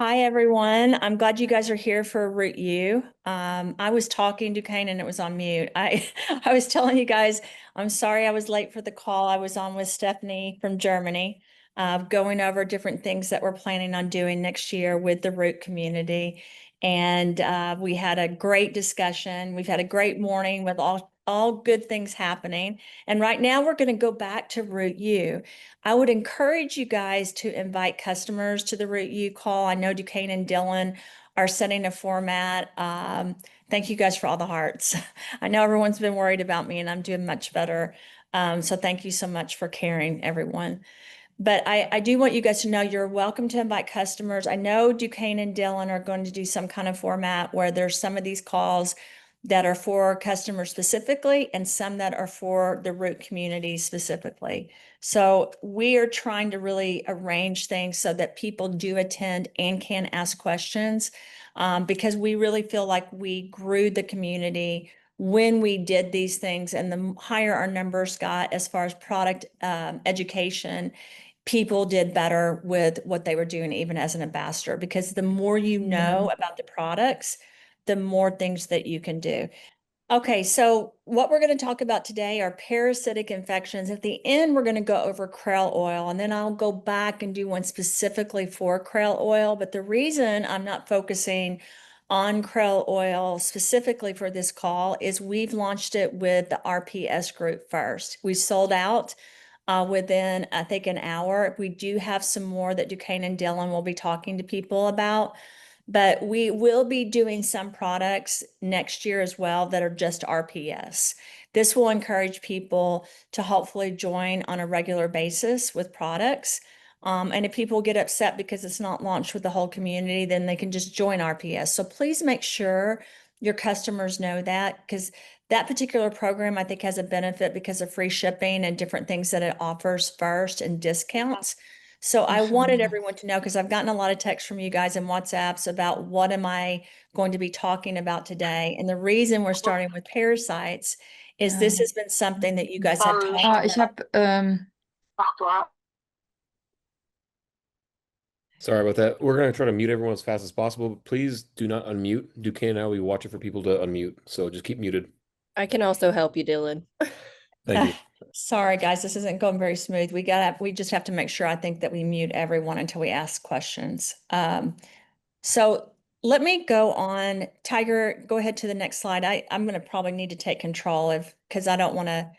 Hi, everyone. I'm glad you guys are here for Root U. I was talking to Kane and it was on mute. I was telling you guys, I'm sorry I was late for the call. I was on with Stephanie from Germany, going over different things that we're planning on doing next year with the Root community. And we had a great discussion. We've had a great morning with all good things happening. And right now we're going to go back to Root U. I would encourage you guys to invite customers to the Root U call. I know Duquesne and Dylan are setting a format. Thank you guys for all the hearts. I know everyone's been worried about me and I'm doing much better. So thank you so much for caring, everyone. But I do want you guys to know you're welcome to invite customers. I know Duquesne and Dylan are going to do some kind of format where there's some of these calls that are for customers specifically and some that are for the Root community specifically. So we are trying to really arrange things so that people do attend and can ask questions, because we really feel like we grew the community when we did these things, and the higher our numbers got as far as product education, people did better with what they were doing, even as an ambassador, because the more you know about the products, the more things that you can do. Okay, so what we're going to talk about today are parasitic infections. At the end, we're going to go over krill oil, and then I'll go back and do one specifically for krill oil. But the reason I'm not focusing on krill oil specifically for this call is we've launched it with the RPS group first. We sold out within, I think, an hour. We do have some more that Duquesne and Dylan will be talking to people about. But we will be doing some products next year as well that are just RPS. This will encourage people to hopefully join on a regular basis with products. And if people get upset because it's not launched with the whole community, then they can just join RPS. So please make sure your customers know that, because that particular program, I think, has a benefit because of free shipping and different things that it offers first and discounts. So I wanted everyone to know, because I've gotten a lot of texts from you guys and WhatsApps about what am I going to be talking about today. And the reason we're starting with parasites is this has been something that you guys have talked Ich about. habe Sorry about that. We're going to try to mute everyone as fast as possible. Please do not unmute. Duquesne and I, we watch it for people to unmute. So just keep muted. I can also help you, Dylan. Thank you. Sorry, guys, this isn't going very smooth. We just have to make sure, I think, that we mute everyone until we ask questions. So let me go on. Tiger, go ahead to the next slide. I'm going to probably need to take control because I don't want to.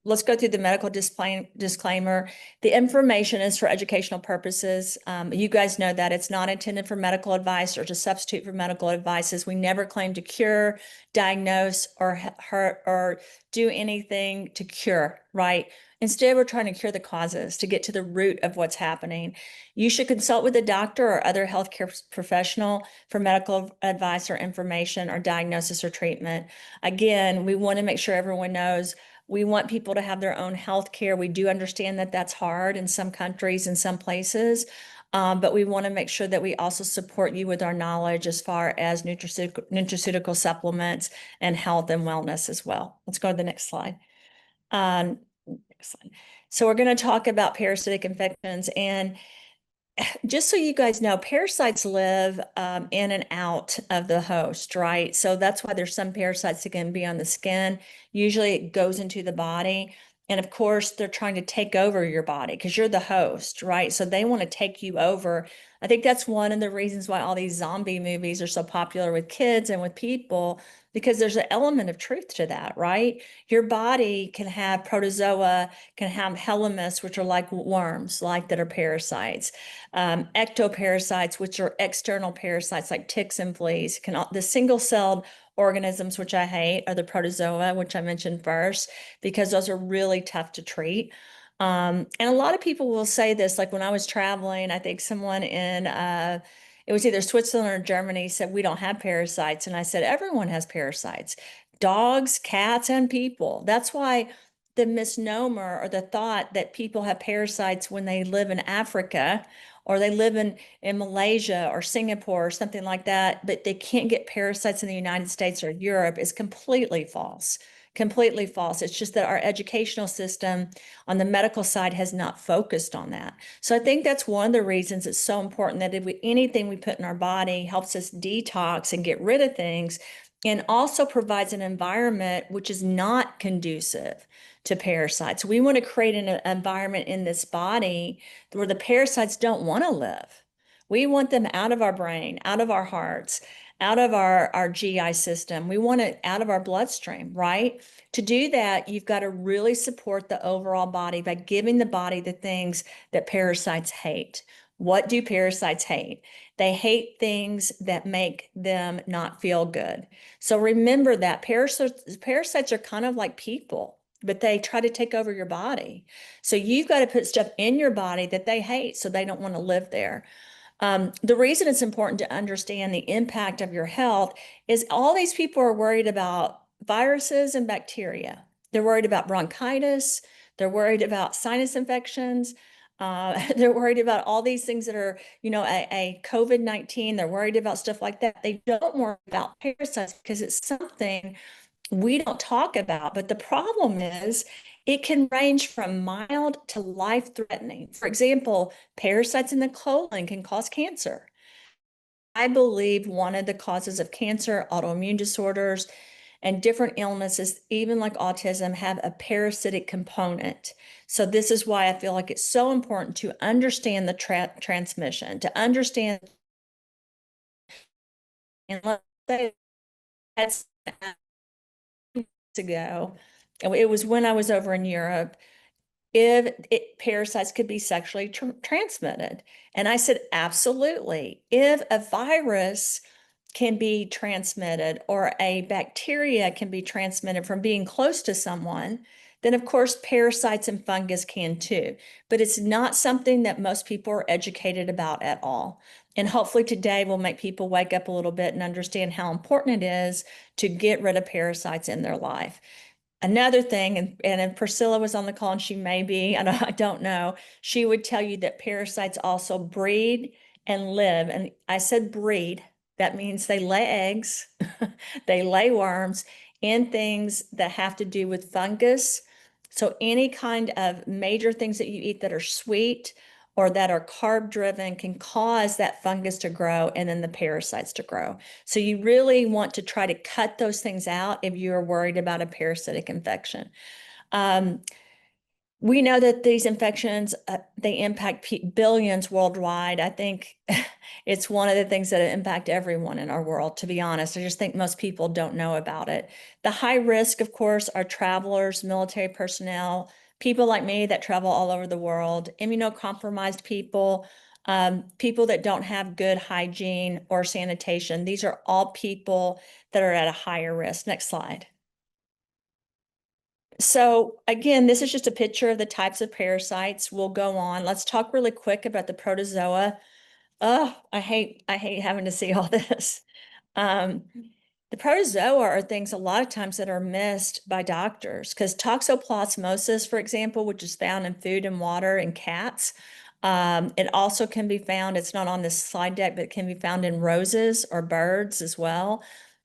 Let's go through the medical disclaimer. The information is for educational purposes. You guys know that it's not intended for medical advice or to substitute for medical advice. We never claim to cure, diagnose, or hurt or do anything to cure, right? Instead, we're trying to cure the causes, to get to the root of what's happening. You should consult with a doctor or other healthcare professional for medical advice or information or diagnosis or treatment. Again, we want to make sure everyone knows we want people to have their own health care. We do understand that that's hard in some countries and some places, but we want to make sure that we also support you with our knowledge as far as nutraceutical supplements and health and wellness as well. Let's go to the next slide. Next slide. So we're going to talk about parasitic infections. And just so you guys know, parasites live in and out of the host, right? So that's why there's some parasites that can be on the skin. Usually it goes into the body. And of course, they're trying to take over your body because you're the host, right? So they want to take you over. I think that's one of the reasons why all these zombie movies are so popular with kids and with people, because there's an element of truth to that, right? Your body can have protozoa, can have helminths, which are like worms, like that are parasites. Ectoparasites, which are external parasites like ticks and fleas. The single-celled organisms, which I hate, are the protozoa, which I mentioned first, because those are really tough to treat. And a lot of people will say this, like when I was traveling, I think someone in it was either Switzerland or Germany said, we don't have parasites. And I said, everyone has parasites, dogs, cats, and people. That's why the misnomer or the thought that people have parasites when they live in Africa or they live in Malaysia or Singapore or something like that, but they can't get parasites in the United States or Europe is completely false. Completely false. It's just that our educational system on the medical side has not focused on that. So I think that's one of the reasons it's so important that anything we put in our body helps us detox and get rid of things, and also provides an environment which is not conducive to parasites. We want to create an environment in this body where the parasites don't want to live. We want them out of our brain, out of our hearts, out of our GI system. We want it out of our bloodstream, right? To do that, you've got to really support the overall body by giving the body the things that parasites hate. What do parasites hate? They hate things that make them not feel good. So remember that parasites are kind of like people, but they try to take over your body. So you've got to put stuff in your body that they hate so they don't want to live there. The reason it's important to understand the impact of your health is all these people are worried about viruses and bacteria. They're worried about bronchitis. They're worried about sinus infections. They're worried about all these things that are, a COVID-19. They're worried about stuff like that. They don't worry about parasites because it's something we don't talk about. But the problem is it can range from mild to life-threatening. For example, parasites in the colon can cause cancer. I believe one of the causes of cancer, autoimmune disorders, and different illnesses, even like autism, have a parasitic component. So this is why I feel like it's so important to understand the transmission, to understand. And let's say that's ago, it was when I was over in Europe, if parasites could be sexually transmitted. And I said, absolutely. If a virus can be transmitted or a bacteria can be transmitted from being close to someone, then of course parasites and fungus can too. But it's not something that most people are educated about at all. And hopefully today will make people wake up a little bit and understand how important it is to get rid of parasites in their life. Another thing, and if Priscilla was on the call, and she may be, I don't know, she would tell you that parasites also breed and live. And I said breed, that means they lay eggs, they lay worms in things that have to do with fungus. So any kind of major things that you eat that are sweet or that are carb driven can cause that fungus to grow and then the parasites to grow. So you really want to try to cut those things out if you're worried about a parasitic infection. We know that these infections, they impact billions worldwide. I think it's one of the things that impact everyone in our world, to be honest. I just think most people don't know about it. The high risk, of course, are travelers, military personnel, people like me that travel all over the world, immunocompromised people, people that don't have good hygiene or sanitation. These are all people that are at a higher risk. Next slide. So again, this is just a picture of the types of parasites. We'll go on. Let's talk really quick about the protozoa. Oh, I hate having to see all this. The protozoa are things a lot of times that are missed by doctors because toxoplasmosis, for example, which is found in food and water in cats, it also can be found, it's not on this slide deck, but it can be found in roses or birds as well.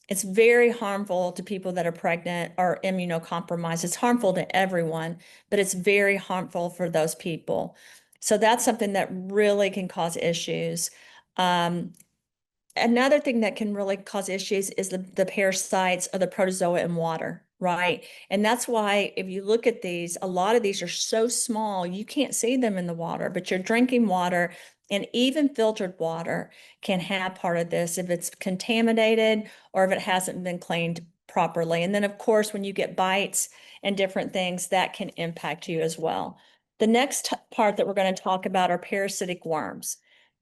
It's very harmful to people that are pregnant or immunocompromised. It's harmful to everyone, but it's very harmful for those people. So that's something that really can cause issues. Another thing that can really cause issues is the parasites or the protozoa in water, right? And that's why if you look at these, a lot of these are so small, you can't see them in the water, but you're drinking water, and even filtered water can have part of this if it's contaminated or if it hasn't been cleaned properly. And then, of course, when you get bites and different things, that can impact you as well. The next part that we're going to talk about are parasitic worms.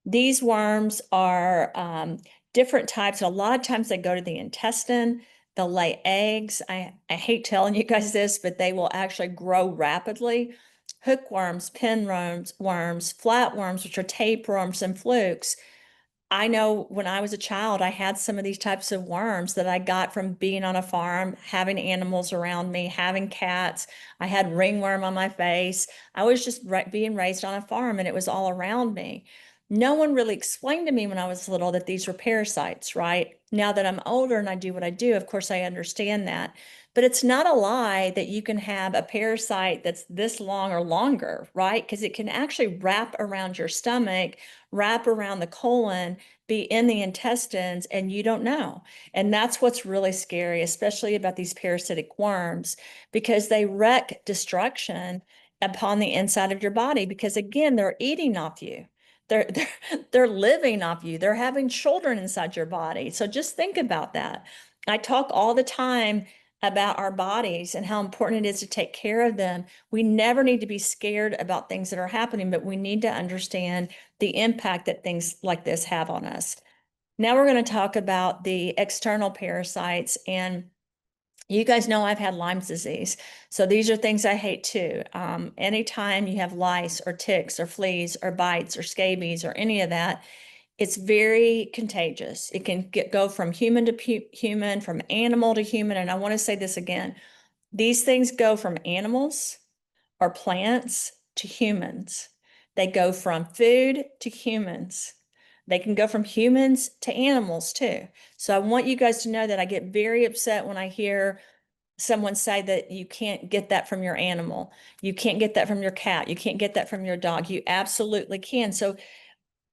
These worms are different types. A lot of times they go to the intestine. They'll lay eggs. I hate telling you guys this, but they will actually grow rapidly. Hookworms, pinworms, flatworms, which are tapeworms and flukes, I know when I was a child, I had some of these types of worms that I got from being on a farm, having animals around me, having cats. I had ringworm on my face. I was just being raised on a farm and it was all around me. No one really explained to me when I was little that these were parasites, right? Now that I'm older and I do what I do, of course, I understand that. But it's not a lie that you can have a parasite that's this long or longer, right? Because it can actually wrap around your stomach, wrap around the colon, be in the intestines, and you don't know. And that's what's really scary, especially about these parasitic worms, because they wreak destruction upon the inside of your body. Because again, they're eating off you. They're living off you. They're having children inside your body. So just think about that. I talk all the time about our bodies and how important it is to take care of them. We never need to be scared about things that are happening, but we need to understand the impact that things like this have on us. Now we're going to talk about the external parasites. And you guys know I've had Lyme's disease. So these are things I hate too. Anytime you have lice or ticks or fleas or bites or scabies or any of that, it's very contagious. It can go from human to human, from animal to human. And I want to say this again. These things go from animals or plants to humans. They go from food to humans. They can go from humans to animals too. So I want you guys to know that I get very upset when I hear someone say that you can't get that from your animal. You can't get that from your cat. You can't get that from your dog. You absolutely can. So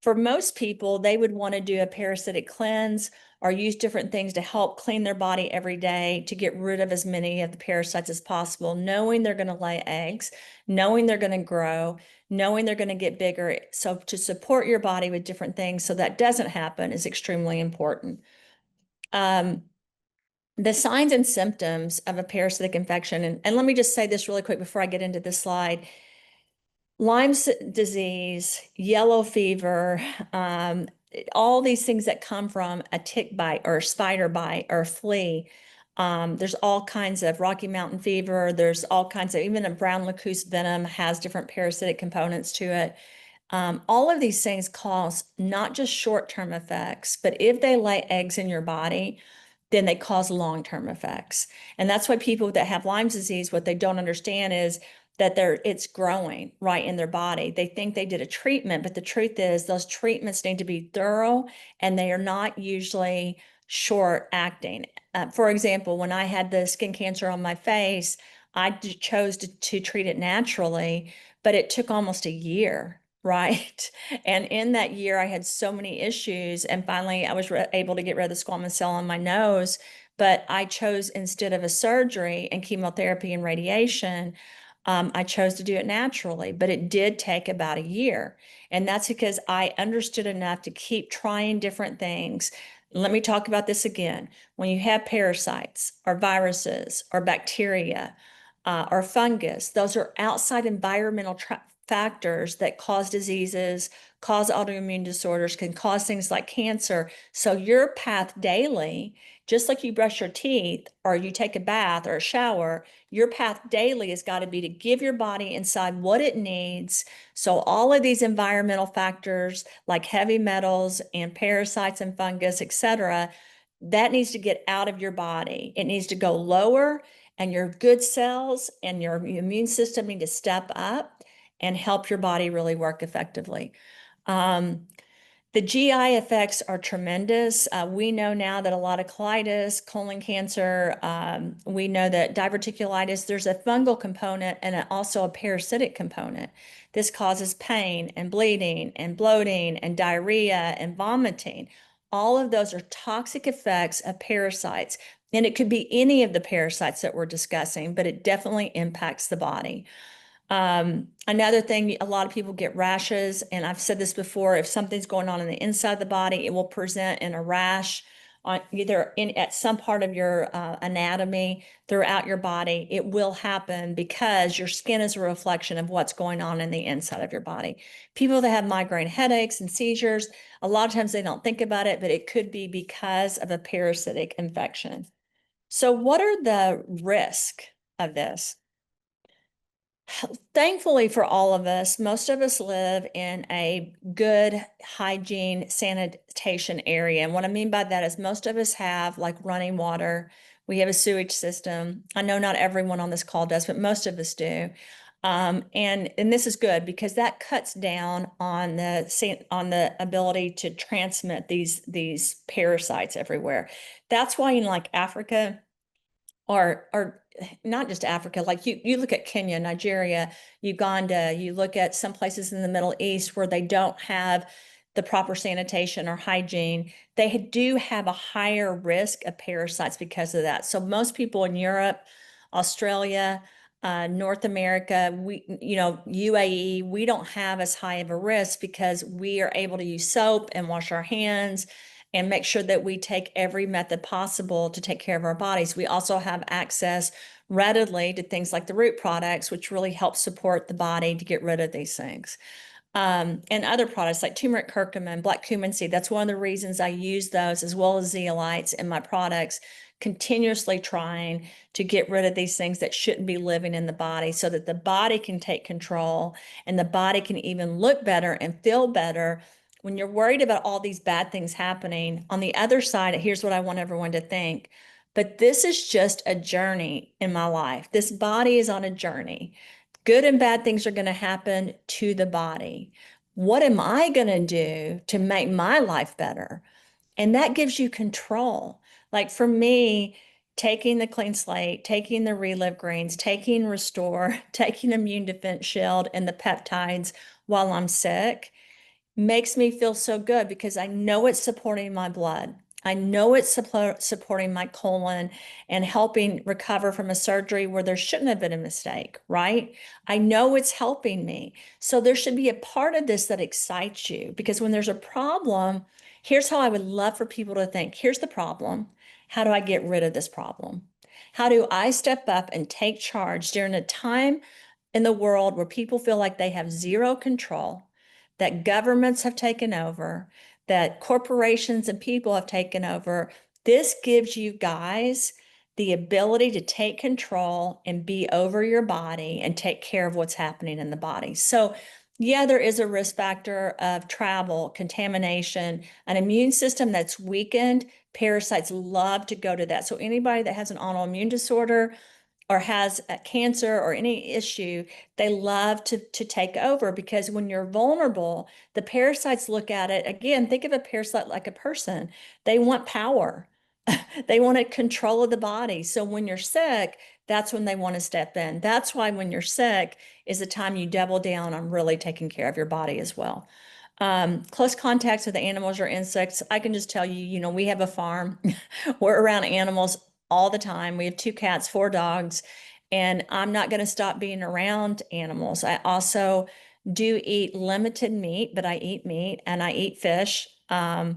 for most people, they would want to do a parasitic cleanse or use different things to help clean their body every day to get rid of as many of the parasites as possible, knowing they're going to lay eggs, knowing they're going to grow, knowing they're going to get bigger. So to support your body with different things so that doesn't happen is extremely important. The signs and symptoms of a parasitic infection, and let me just say this really quick before I get into this slide. Lyme's disease, yellow fever, all these things that come from a tick bite or a spider bite or a flea. There's all kinds of Rocky Mountain fever. There's all kinds of, even a brown Lacus venom has different parasitic components to it. All of these things cause not just short-term effects, but if they lay eggs in your body, then they cause long-term effects. And that's why people that have Lyme's disease, what they don't understand is that it's growing right in their body. They think they did a treatment, but the truth is those treatments need to be thorough and they are not usually short acting. For example, when I had the skin cancer on my face, I chose to treat it naturally, but it took almost a year. Right. And in that year, I had so many issues. And finally, I was able to get rid of the squamous cell on my nose. But I chose, instead of a surgery and chemotherapy and radiation, I chose to do it naturally. But it did take about a year. And that's because I understood enough to keep trying different things. Let me talk about this again. When you have parasites or viruses or bacteria or fungus, those are outside environmental factors that cause diseases, cause autoimmune disorders, can cause things like cancer. So your path daily, just like you brush your teeth or you take a bath or a shower, your path daily has got to be to give your body inside what it needs. So all of these environmental factors like heavy metals and parasites and fungus, etc., that needs to get out of your body. It needs to go lower, and your good cells and your immune system need to step up and help your body really work effectively. The GI effects are tremendous. We know now that a lot of colitis, colon cancer, we know that diverticulitis, there's a fungal component and also a parasitic component. This causes pain and bleeding and bloating and diarrhea and vomiting. All of those are toxic effects of parasites. And it could be any of the parasites that we're discussing, but it definitely impacts the body. Another thing, a lot of people get rashes, and I've said this before, if something's going on in the inside of the body, it will present in a rash on either at some part of your anatomy throughout your body. It will happen because your skin is a reflection of what's going on in the inside of your body. People that have migraine headaches and seizures, a lot of times they don't think about it, but it could be because of a parasitic infection. So what are the risks of this? Thankfully for all of us, most of us live in a good hygiene sanitation area. And what I mean by that is most of us have like running water. We have a sewage system. I know not everyone on this call does, but most of us do. And this is good because that cuts down on the ability to transmit these parasites everywhere. That's why in like Africa, or not just Africa, like you look at Kenya, Nigeria, Uganda, you look at some places in the Middle East where they don't have the proper sanitation or hygiene, they do have a higher risk of parasites because of that. So most people in Europe, Australia, North America, UAE, we don't have as high of a risk because we are able to use soap and wash our hands and make sure that we take every method possible to take care of our bodies. We also have access readily to things like the root products, which really help support the body to get rid of these things. And other products like turmeric, curcumin, black cumin seed. That's one of the reasons I use those as well as zeolites in my products, continuously trying to get rid of these things that shouldn't be living in the body so that the body can take control and the body can even look better and feel better. When you're worried about all these bad things happening, on the other side, here's what I want everyone to think. But this is just a journey in my life. This body is on a journey. Good and bad things are going to happen to the body. What am I going to do to make my life better? And that gives you control. Like for me, taking the clean slate, taking the ReLive Greens, taking Restore, taking Immune Defense Shield and the peptides while I'm sick makes me feel so good because I know it's supporting my blood. I know it's supporting my colon and helping recover from a surgery where there shouldn't have been a mistake, right? I know it's helping me. So there should be a part of this that excites you because when there's a problem, here's how I would love for people to think. Here's the problem. How do I get rid of this problem? How do I step up and take charge during a time in the world where people feel like they have zero control, that governments have taken over, that corporations and people have taken over? This gives you guys the ability to take control and be over your body and take care of what's happening in the body. So yeah, there is a risk factor of travel, contamination, an immune system that's weakened. Parasites love to go to that. So anybody that has an autoimmune disorder or has a cancer or any issue, they love to take over because when you're vulnerable, the parasites look at it. Again, think of a parasite like a person. They want power. They want control of the body. So when you're sick, that's when they want to step in. That's why when you're sick is the time you double down on really taking care of your body as well. Close contacts with the animals or insects. I can just tell you, we have a farm. We're around animals all the time. We have 2 cats, 4 dogs, and I'm not going to stop being around animals. I also do eat limited meat, but I eat meat and I eat fish. I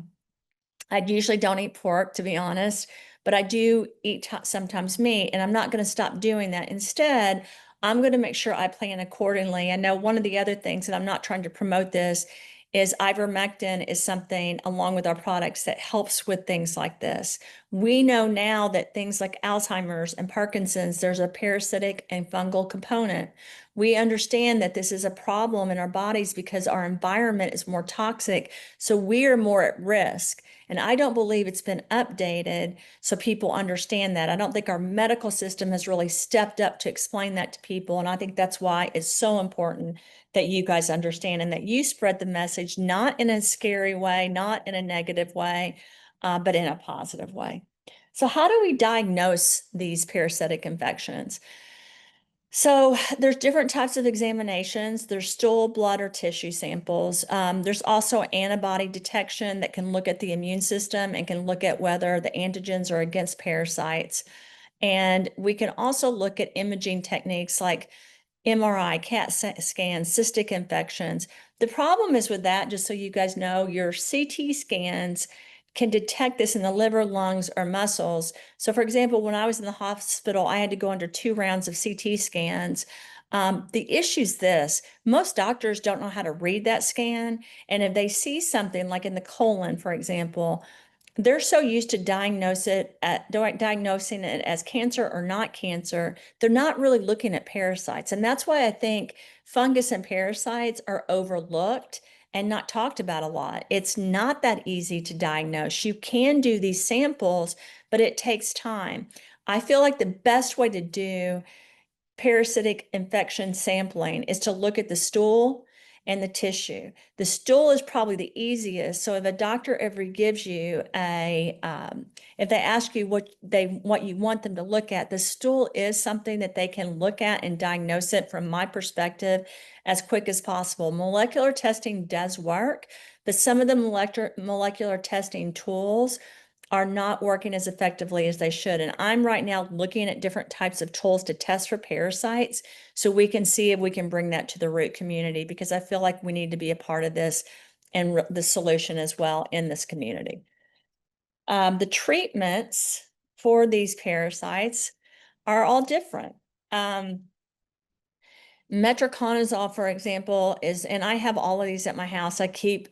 usually don't eat pork, to be honest, but I do eat sometimes meat, and I'm not going to stop doing that. Instead, I'm going to make sure I plan accordingly. I know one of the other things, and I'm not trying to promote this, is ivermectin is something along with our products that helps with things like this. We know now that things like Alzheimer's and Parkinson's, there's a parasitic and fungal component. We understand that this is a problem in our bodies because our environment is more toxic, so we are more at risk. And I don't believe it's been updated so people understand that. I don't think our medical system has really stepped up to explain that to people. And I think that's why it's so important that you guys understand and that you spread the message, not in a scary way, not in a negative way, but in a positive way. So how do we diagnose these parasitic infections? So there's different types of examinations. There's stool, blood, or tissue samples. There's also antibody detection that can look at the immune system and can look at whether the antigens are against parasites. And we can also look at imaging techniques like MRI, CAT scans, cystic infections. The problem is with that, just so you guys know, your CT scans can detect this in the liver, lungs, or muscles. So for example, when I was in the hospital, I had to go under 2 rounds of CT scans. The issue is this: most doctors don't know how to read that scan. And if they see something like in the colon, for example, they're so used to diagnosing it as cancer or not cancer, they're not really looking at parasites. And that's why I think fungus and parasites are overlooked and not talked about a lot. It's not that easy to diagnose. You can do these samples, but it takes time. I feel like the best way to do parasitic infection sampling is to look at the stool and the tissue. The stool is probably the easiest. So if a doctor ever gives you if they ask you what you want them to look at, the stool is something that they can look at and diagnose it from my perspective as quick as possible. Molecular testing does work, but some of the molecular testing tools are not working as effectively as they should. And I'm right now looking at different types of tools to test for parasites so we can see if we can bring that to the root community, because I feel like we need to be a part of this and the solution as well in this community. The treatments for these parasites are all different. Metroconazole, for example, and I have all of these at my house. I keep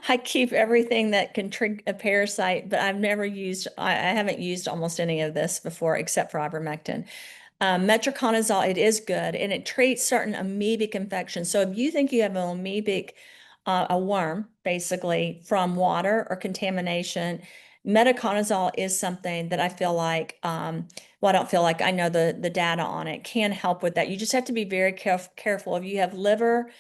I keep everything that can trigger a parasite, but I haven't used almost any of this before except for ivermectin. Metroconazole, it is good, and it treats certain amoebic infections. So if you think you have an amoebic, a worm, basically from water or contamination, metaconazole is something that I feel like, well, I don't feel like, I know the data on it can help with that. You just have to be very careful. If you have liver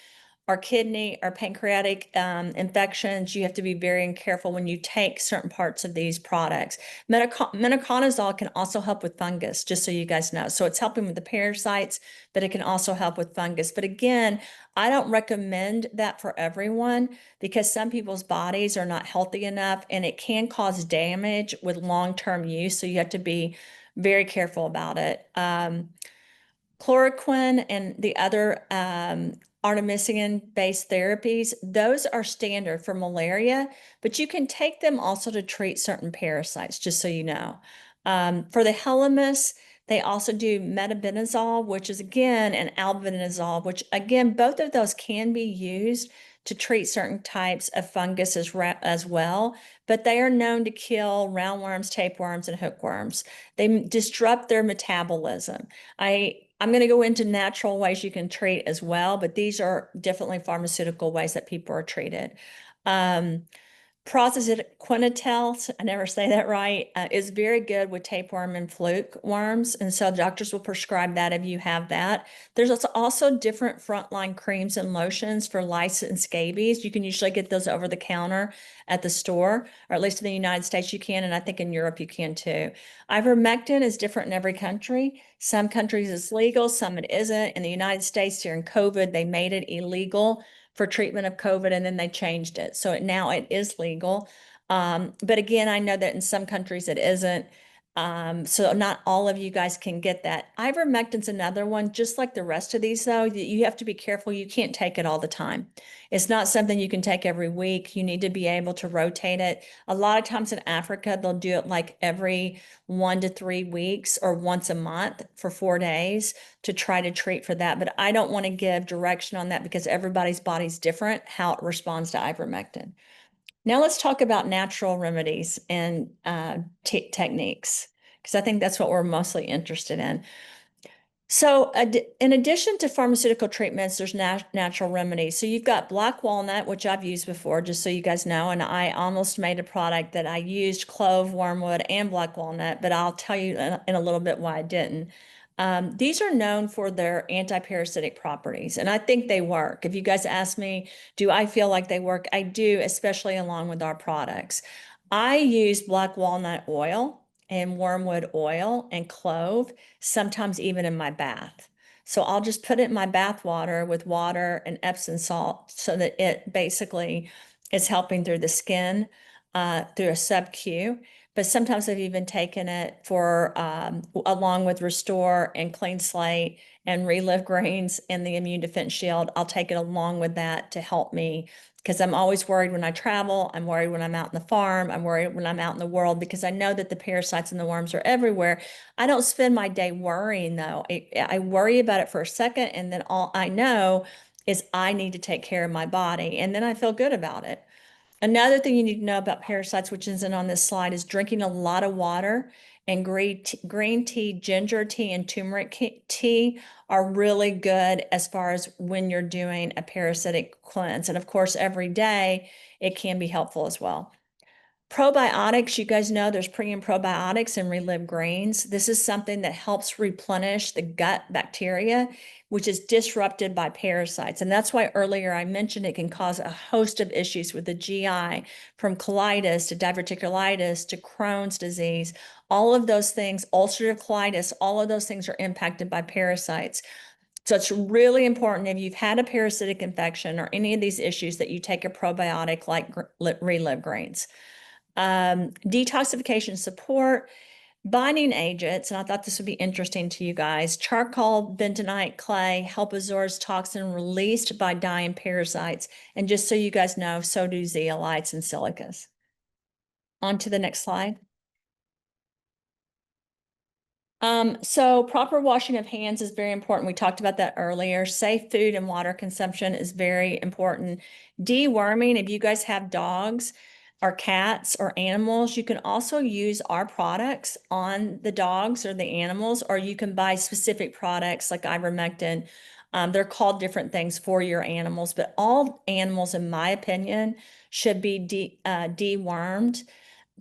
or kidney or pancreatic infections, you have to be very careful when you take certain parts of these products. Metaconazole can also help with fungus, just so you guys know. So it's helping with the parasites, but it can also help with fungus. But again, I don't recommend that for everyone because some people's bodies are not healthy enough and it can cause damage with long-term use. So you have to be very careful about it. Chloroquine and the other artemisinin-based therapies, those are standard for malaria, but you can take them also to treat certain parasites, just so you know. For the Hellemis, they also do metabendazole, which is again an albendazole, which again, both of those can be used to treat certain types of fungus as well, but they are known to kill roundworms, tapeworms, and hookworms. They disrupt their metabolism. I'm going to go into natural ways you can treat as well, but these are definitely pharmaceutical ways that people are treated. Parasitic quinitel, I never say that right, is very good with tapeworm and fluke worms. And so doctors will prescribe that if you have that. There's also different frontline creams and lotions for lice and scabies. You can usually get those over the counter at the store, or at least in the United States you can, and I think in Europe you can too. Ivermectin is different in every country. Some countries it's legal, some it isn't. In the United States during COVID, they made it illegal for treatment of COVID, and then they changed it. So now it is legal. But again, I know that in some countries it isn't. So not all of you guys can get that. Ivermectin's another one, just like the rest of these though, you have to be careful. You can't take it all the time. It's not something you can take every week. You need to be able to rotate it. A lot of times in Africa, they'll do it like every 1 to 3 weeks or once a month for 4 days to try to treat for that. But I don't want to give direction on that because everybody's body's different, how it responds to ivermectin. Now let's talk about natural remedies and techniques, because I think that's what we're mostly interested in. So in addition to pharmaceutical treatments, there's natural remedies. So you've got black walnut, which I've used before, just so you guys know, and I almost made a product that I used clove, wormwood, and black walnut, but I'll tell you in a little bit why I didn't. These are known for their anti-parasitic properties, and I think they work. If you guys ask me, do I feel like they work? I do, especially along with our products. I use black walnut oil and wormwood oil and clove, sometimes even in my bath. So I'll just put it in my bath water with water and Epsom salt so that it basically is helping through the skin through a sub-Q. But sometimes I've even taken it for along with Restore and Clean Slate and ReLive Greens and the Immune Defense Shield. I'll take it along with that to help me, because I'm always worried when I travel. I'm worried when I'm out in the farm. I'm worried when I'm out in the world because I know that the parasites and the worms are everywhere. I don't spend my day worrying though. I worry about it for a second, and then all I know is I need to take care of my body, and then I feel good about it. Another thing you need to know about parasites, which isn't on this slide, is drinking a lot of water, and green tea, ginger tea, and turmeric tea are really good as far as when you're doing a parasitic cleanse. And of course, every day it can be helpful as well. Probiotics, you guys know there's pre and probiotics in ReLive Greens. This is something that helps replenish the gut bacteria, which is disrupted by parasites. And that's why earlier I mentioned it can cause a host of issues with the GI, from colitis to diverticulitis to Crohn's disease. All of those things, ulcerative colitis, all of those things are impacted by parasites. So it's really important if you've had a parasitic infection or any of these issues that you take a probiotic like ReLive Greens. Detoxification support, binding agents, and I thought this would be interesting to you guys. Charcoal, bentonite, clay help absorb toxin released by dying parasites. And just so you guys know, so do zeolites and silicas. On to the next slide. So proper washing of hands is very important. We talked about that earlier. Safe food and water consumption is very important. Deworming, if you guys have dogs or cats or animals, you can also use our products on the dogs or the animals, or you can buy specific products like ivermectin. They're called different things for your animals, but all animals, in my opinion, should be dewormed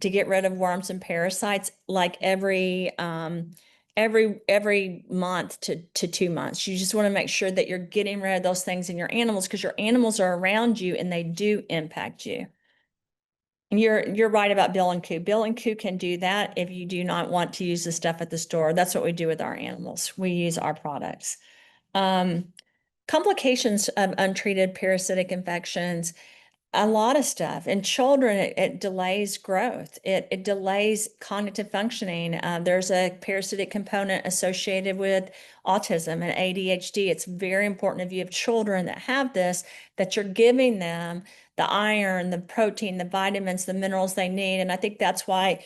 to get rid of worms and parasites like every month to 2 months. You just want to make sure that you're getting rid of those things in your animals, because your animals are around you and they do impact you. And you're right about Bill and Coo. Bill and Coo can do that if you do not want to use the stuff at the store. That's what we do with our animals. We use our products. Complications of untreated parasitic infections, a lot of stuff. In children, it delays growth. It delays cognitive functioning. There's a parasitic component associated with autism and ADHD. It's very important if you have children that have this, that you're giving them the iron, the protein, the vitamins, the minerals they need. And I think that's why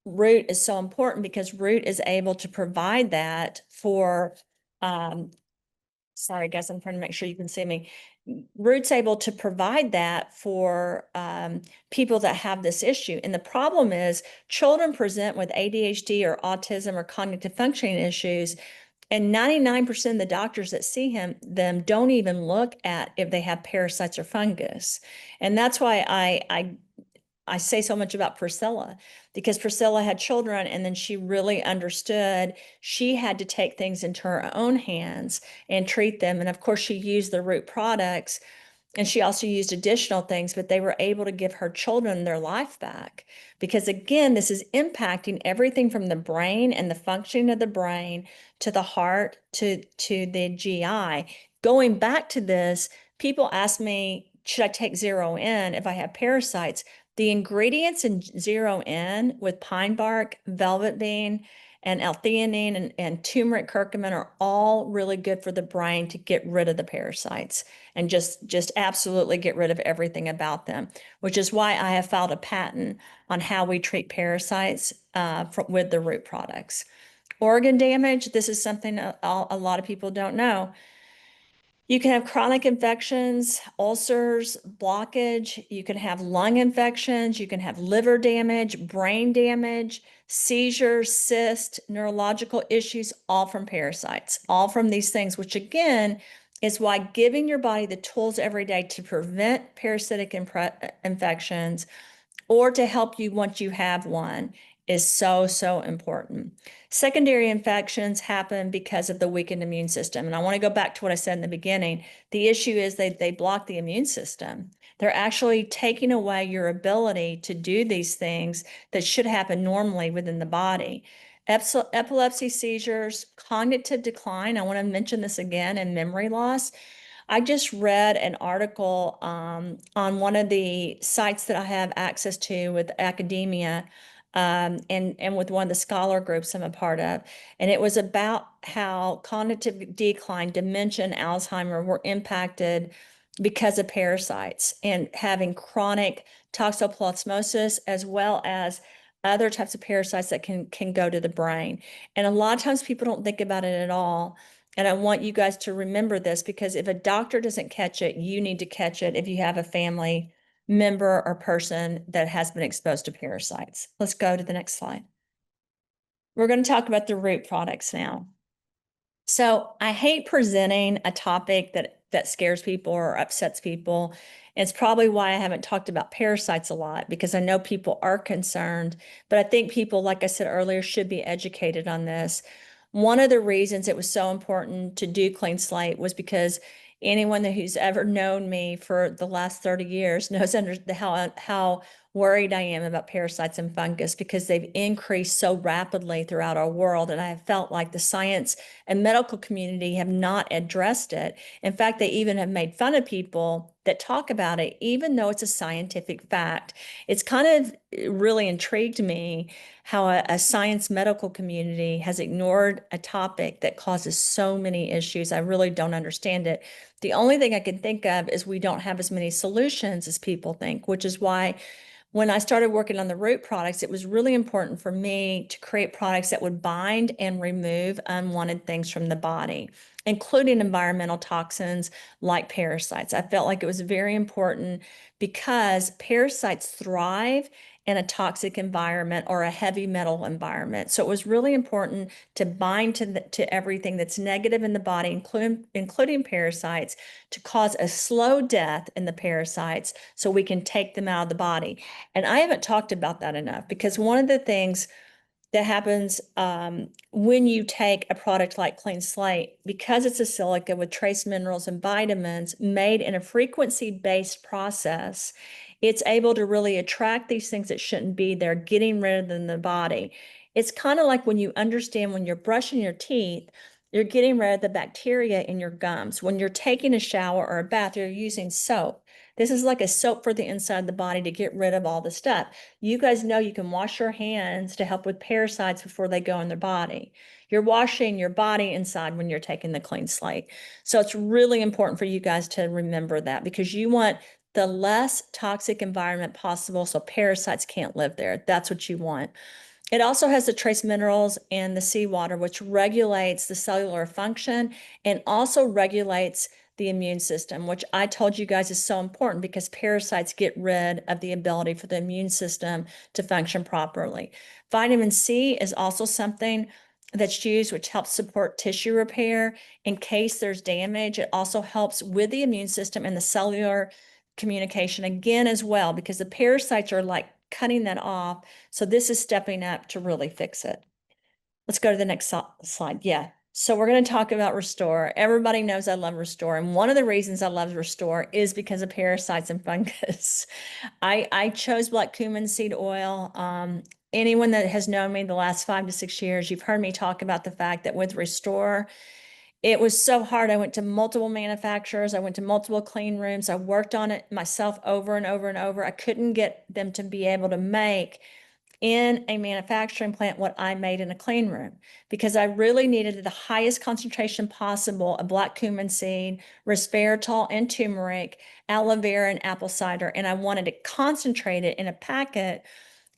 Root is so important, because Root is able to provide that for sorry, guys, I'm trying to make sure you can see me. Root's able to provide that for people that have this issue. And the problem is children present with ADHD or autism or cognitive functioning issues, and 99% of the doctors that see them don't even look at if they have parasites or fungus. And that's why I say so much about Priscilla, because Priscilla had children and then she really understood she had to take things into her own hands and treat them. And of course, she used the Root products, and she also used additional things, but they were able to give her children their life back. Because again, this is impacting everything from the brain and the functioning of the brain to the heart to the GI. Going back to this, people ask me, should I take Zero In if I have parasites? The ingredients in Zero In with pine bark, velvet bean, and L-theanine and turmeric curcumin are all really good for the brain to get rid of the parasites and just absolutely get rid of everything about them, which is why I have filed a patent on how we treat parasites with the Root products. Organ damage, this is something a lot of people don't know. You can have chronic infections, ulcers, blockage. You can have lung infections. You can have liver damage, brain damage, seizures, cysts, neurological issues, all from parasites, all from these things, which again is why giving your body the tools every day to prevent parasitic infections or to help you once you have one is so, so important. Secondary infections happen because of the weakened immune system. And I want to go back to what I said in the beginning. The issue is they block the immune system. They're actually taking away your ability to do these things that should happen normally within the body. Epilepsy, seizures, cognitive decline. I want to mention this again, and memory loss. I just read an article on one of the sites that I have access to with academia, and with one of the scholar groups I'm a part of. And it was about how cognitive decline, dementia, and Alzheimer were impacted because of parasites and having chronic toxoplasmosis, as well as other types of parasites that can go to the brain. And a lot of times people don't think about it at all. And I want you guys to remember this, because if a doctor doesn't catch it, you need to catch it if you have a family member or person that has been exposed to parasites. Let's go to the next slide. We're going to talk about the root products now. So I hate presenting a topic that scares people or upsets people. It's probably why I haven't talked about parasites a lot, because I know people are concerned, but I think people, like I said earlier, should be educated on this. One of the reasons it was so important to do Clean Slate was because anyone who's ever known me for the last 30 years knows how worried I am about parasites and fungus, because they've increased so rapidly throughout our world. And I have felt like the science and medical community have not addressed it. In fact, they even have made fun of people that talk about it, even though it's a scientific fact. It's kind of really intrigued me how a science medical community has ignored a topic that causes so many issues. I really don't understand it. The only thing I can think of is we don't have as many solutions as people think, which is why when I started working on the root products, it was really important for me to create products that would bind and remove unwanted things from the body, including environmental toxins like parasites. I felt like it was very important because parasites thrive in a toxic environment or a heavy metal environment. So it was really important to bind to everything that's negative in the body, including parasites, to cause a slow death in the parasites so we can take them out of the body. And I haven't talked about that enough, because one of the things that happens when you take a product like Clean Slate, because it's a silica with trace minerals and vitamins made in a frequency-based process, it's able to really attract these things that shouldn't be there, getting rid of them in the body. It's kind of like when you understand when you're brushing your teeth, you're getting rid of the bacteria in your gums. When you're taking a shower or a bath, you're using soap. This is like a soap for the inside of the body to get rid of all the stuff. You guys know you can wash your hands to help with parasites before they go in their body. You're washing your body inside when you're taking the Clean Slate. So it's really important for you guys to remember that, because you want the less toxic environment possible so parasites can't live there. That's what you want. It also has the trace minerals and the seawater, which regulates the cellular function and also regulates the immune system, which I told you guys is so important because parasites get rid of the ability for the immune system to function properly. Vitamin C is also something that's used, which helps support tissue repair in case there's damage. It also helps with the immune system and the cellular communication again as well, because the parasites are like cutting that off. So this is stepping up to really fix it. Let's go to the next slide. Yeah. So we're going to talk about Restore. Everybody knows I love Restore. And one of the reasons I love Restore is because of parasites and fungus. I chose black cumin seed oil. Anyone that has known me the last 5 to 6 years, you've heard me talk about the fact that with Restore, it was so hard. I went to multiple manufacturers. I went to multiple clean rooms. I worked on it myself over and over and over. I couldn't get them to be able to make in a manufacturing plant what I made in a clean room, because I really needed the highest concentration possible of black cumin seed, resveratrol and turmeric, aloe vera and apple cider. And I wanted to concentrate it in a packet.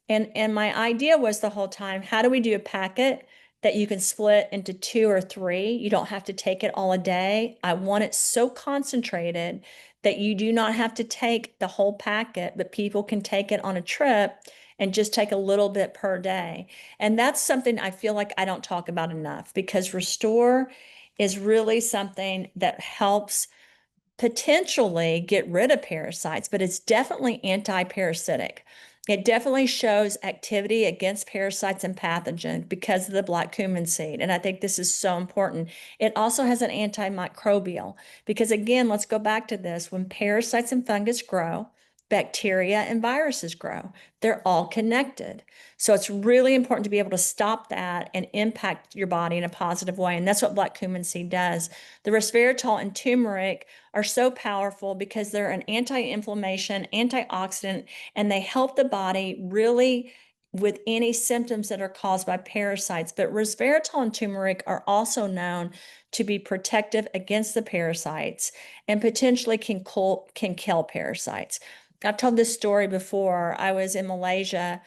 And my idea was the whole time, how do we do a packet that you can split into 2 or 3? You don't have to take it all a day. I want it so concentrated that you do not have to take the whole packet, but people can take it on a trip and just take a little bit per day. And that's something I feel like I don't talk about enough, because Restore is really something that helps potentially get rid of parasites, but it's definitely anti-parasitic. It definitely shows activity against parasites and pathogens because of the black cumin seed. And I think this is so important. It also has an antimicrobial, because again, let's go back to this. When parasites and fungus grow, bacteria and viruses grow. They're all connected. So it's really important to be able to stop that and impact your body in a positive way. And that's what black cumin seed does. The resveratrol and turmeric are so powerful because they're an anti-inflammation, antioxidant, and they help the body really with any symptoms that are caused by parasites. But resveratrol and turmeric are also known to be protective against the parasites and potentially can kill parasites. I've told this story before. I was in Malaysia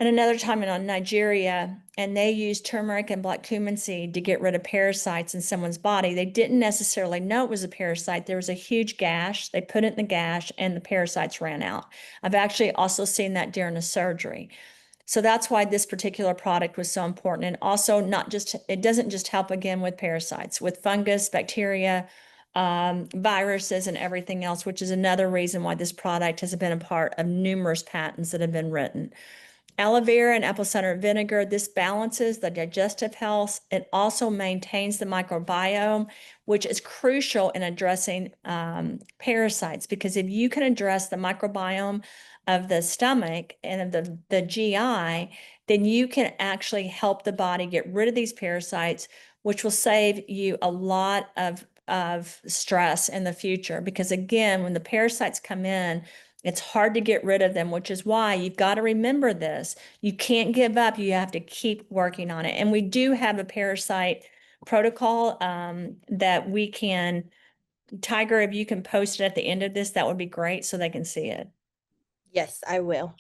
and another time in Nigeria, and they used turmeric and black cumin seed to get rid of parasites in someone's body. They didn't necessarily know it was a parasite. There was a huge gash. They put it in the gash and the parasites ran out. I've actually also seen that during a surgery. So that's why this particular product was so important. And also it doesn't just help again with parasites, with fungus, bacteria, viruses, and everything else, which is another reason why this product has been a part of numerous patents that have been written. Aloe vera and apple cider vinegar, this balances the digestive health. It also maintains the microbiome, which is crucial in addressing parasites, because if you can address the microbiome of the stomach and of the GI, then you can actually help the body get rid of these parasites, which will save you a lot of stress in the future. Because again, when the parasites come in, it's hard to get rid of them, which is why you've got to remember this. You can't give up. You have to keep working on it. And we do have a parasite protocol that we can, Tiger, if you can post it at the end of this, that would be great so they can see it. Yes, I will.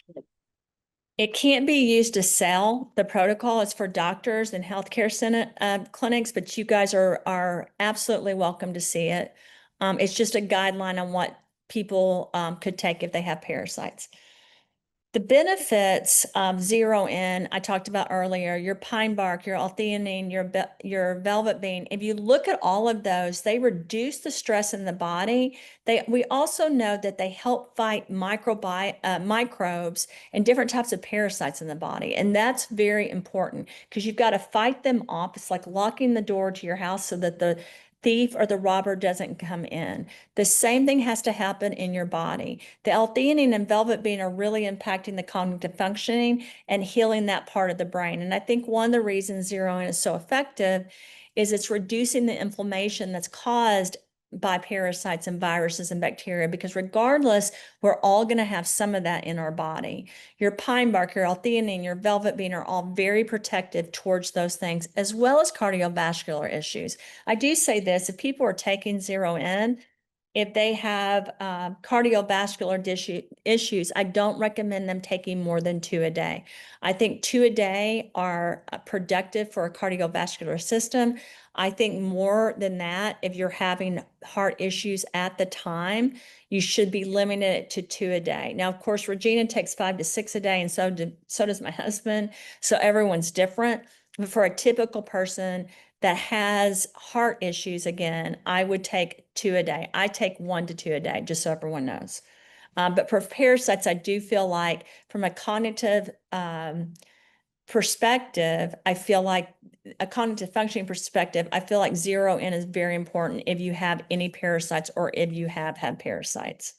It can't be used to sell. The protocol is for doctors and healthcare clinics, but you guys are absolutely welcome to see it. It's just a guideline on what people could take if they have parasites. The benefits of Zero In, I talked about earlier, your pine bark, your L-theanine, your velvet bean. If you look at all of those, they reduce the stress in the body. We also know that they help fight microbes and different types of parasites in the body. And that's very important because you've got to fight them off. It's like locking the door to your house so that the thief or the robber doesn't come in. The same thing has to happen in your body. The L-theanine and velvet bean are really impacting the cognitive functioning and healing that part of the brain. And I think one of the reasons Zero In is so effective is it's reducing the inflammation that's caused by parasites and viruses and bacteria, because regardless, we're all going to have some of that in our body. Your pine bark, your L-theanine, your velvet bean are all very protective towards those things, as well as cardiovascular issues. I do say this, if people are taking Zero In, if they have cardiovascular issues, I don't recommend them taking more than 2 a day. I think 2 a day are productive for a cardiovascular system. I think more than that, if you're having heart issues at the time, you should be limiting it to 2 a day. Now, of course, Regina takes 5 to 6 a day, and so does my husband. So everyone's different. But for a typical person that has heart issues, again, I would take 2 a day. I take 1 to 2 a day, just so everyone knows. But for parasites, I do feel like from a cognitive perspective, I feel like a cognitive functioning perspective, I feel like Zero In is very important if you have any parasites or if you have had parasites.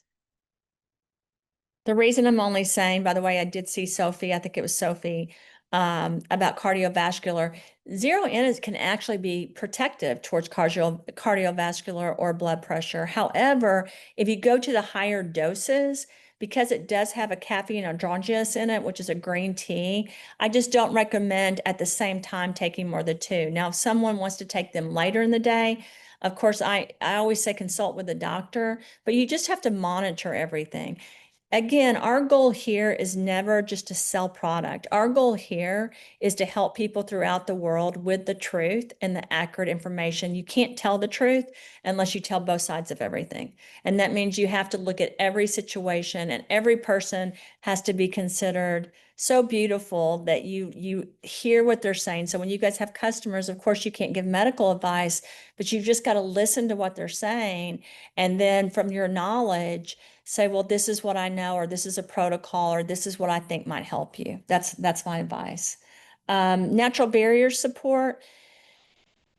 The reason I'm only saying, by the way, I did see Sophie, I think it was Sophie, about cardiovascular. Zero In can actually be protective towards cardiovascular or blood pressure. However, if you go to the higher doses, because it does have a caffeine androgenous in it, which is a green tea, I just don't recommend at the same time taking more than 2. Now, if someone wants to take them later in the day, of course, I always say consult with a doctor, but you just have to monitor everything. Again, our goal here is never just to sell product. Our goal here is to help people throughout the world with the truth and the accurate information. You can't tell the truth unless you tell both sides of everything. And that means you have to look at every situation, and every person has to be considered so beautiful that you hear what they're saying. So when you guys have customers, of course, you can't give medical advice, but you've just got to listen to what they're saying. And then from your knowledge, say, well, this is what I know, or this is a protocol, or this is what I think might help you. That's my advice. Natural barrier support.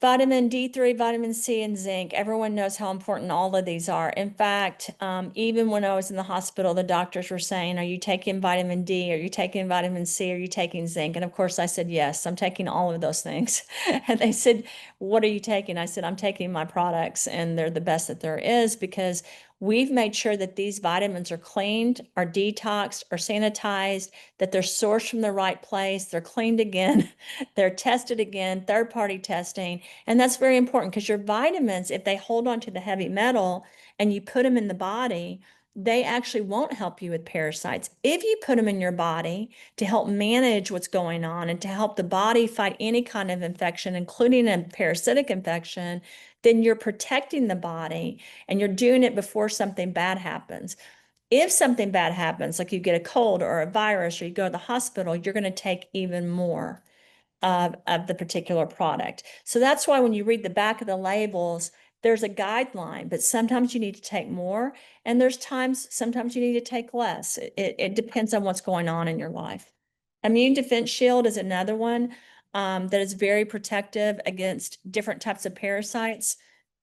Vitamin D3, vitamin C, and zinc. Everyone knows how important all of these are. In fact, even when I was in the hospital, the doctors were saying, are you taking vitamin D? Are you taking vitamin C? Are you taking zinc? And of course, I said, yes, I'm taking all of those things. And they said, what are you taking? I said, I'm taking my products, and they're the best that there is, because we've made sure that these vitamins are cleaned, are detoxed, are sanitized, that they're sourced from the right place, they're cleaned again, they're tested again, third-party testing. And that's very important, because your vitamins, if they hold on to the heavy metal and you put them in the body, they actually won't help you with parasites. If you put them in your body to help manage what's going on and to help the body fight any kind of infection, including a parasitic infection, then you're protecting the body and you're doing it before something bad happens. If something bad happens, like you get a cold or a virus or you go to the hospital, you're going to take even more of the particular product. So that's why when you read the back of the labels, there's a guideline, but sometimes you need to take more, and sometimes you need to take less. It depends on what's going on in your life. Immune Defense Shield is another one that is very protective against different types of parasites.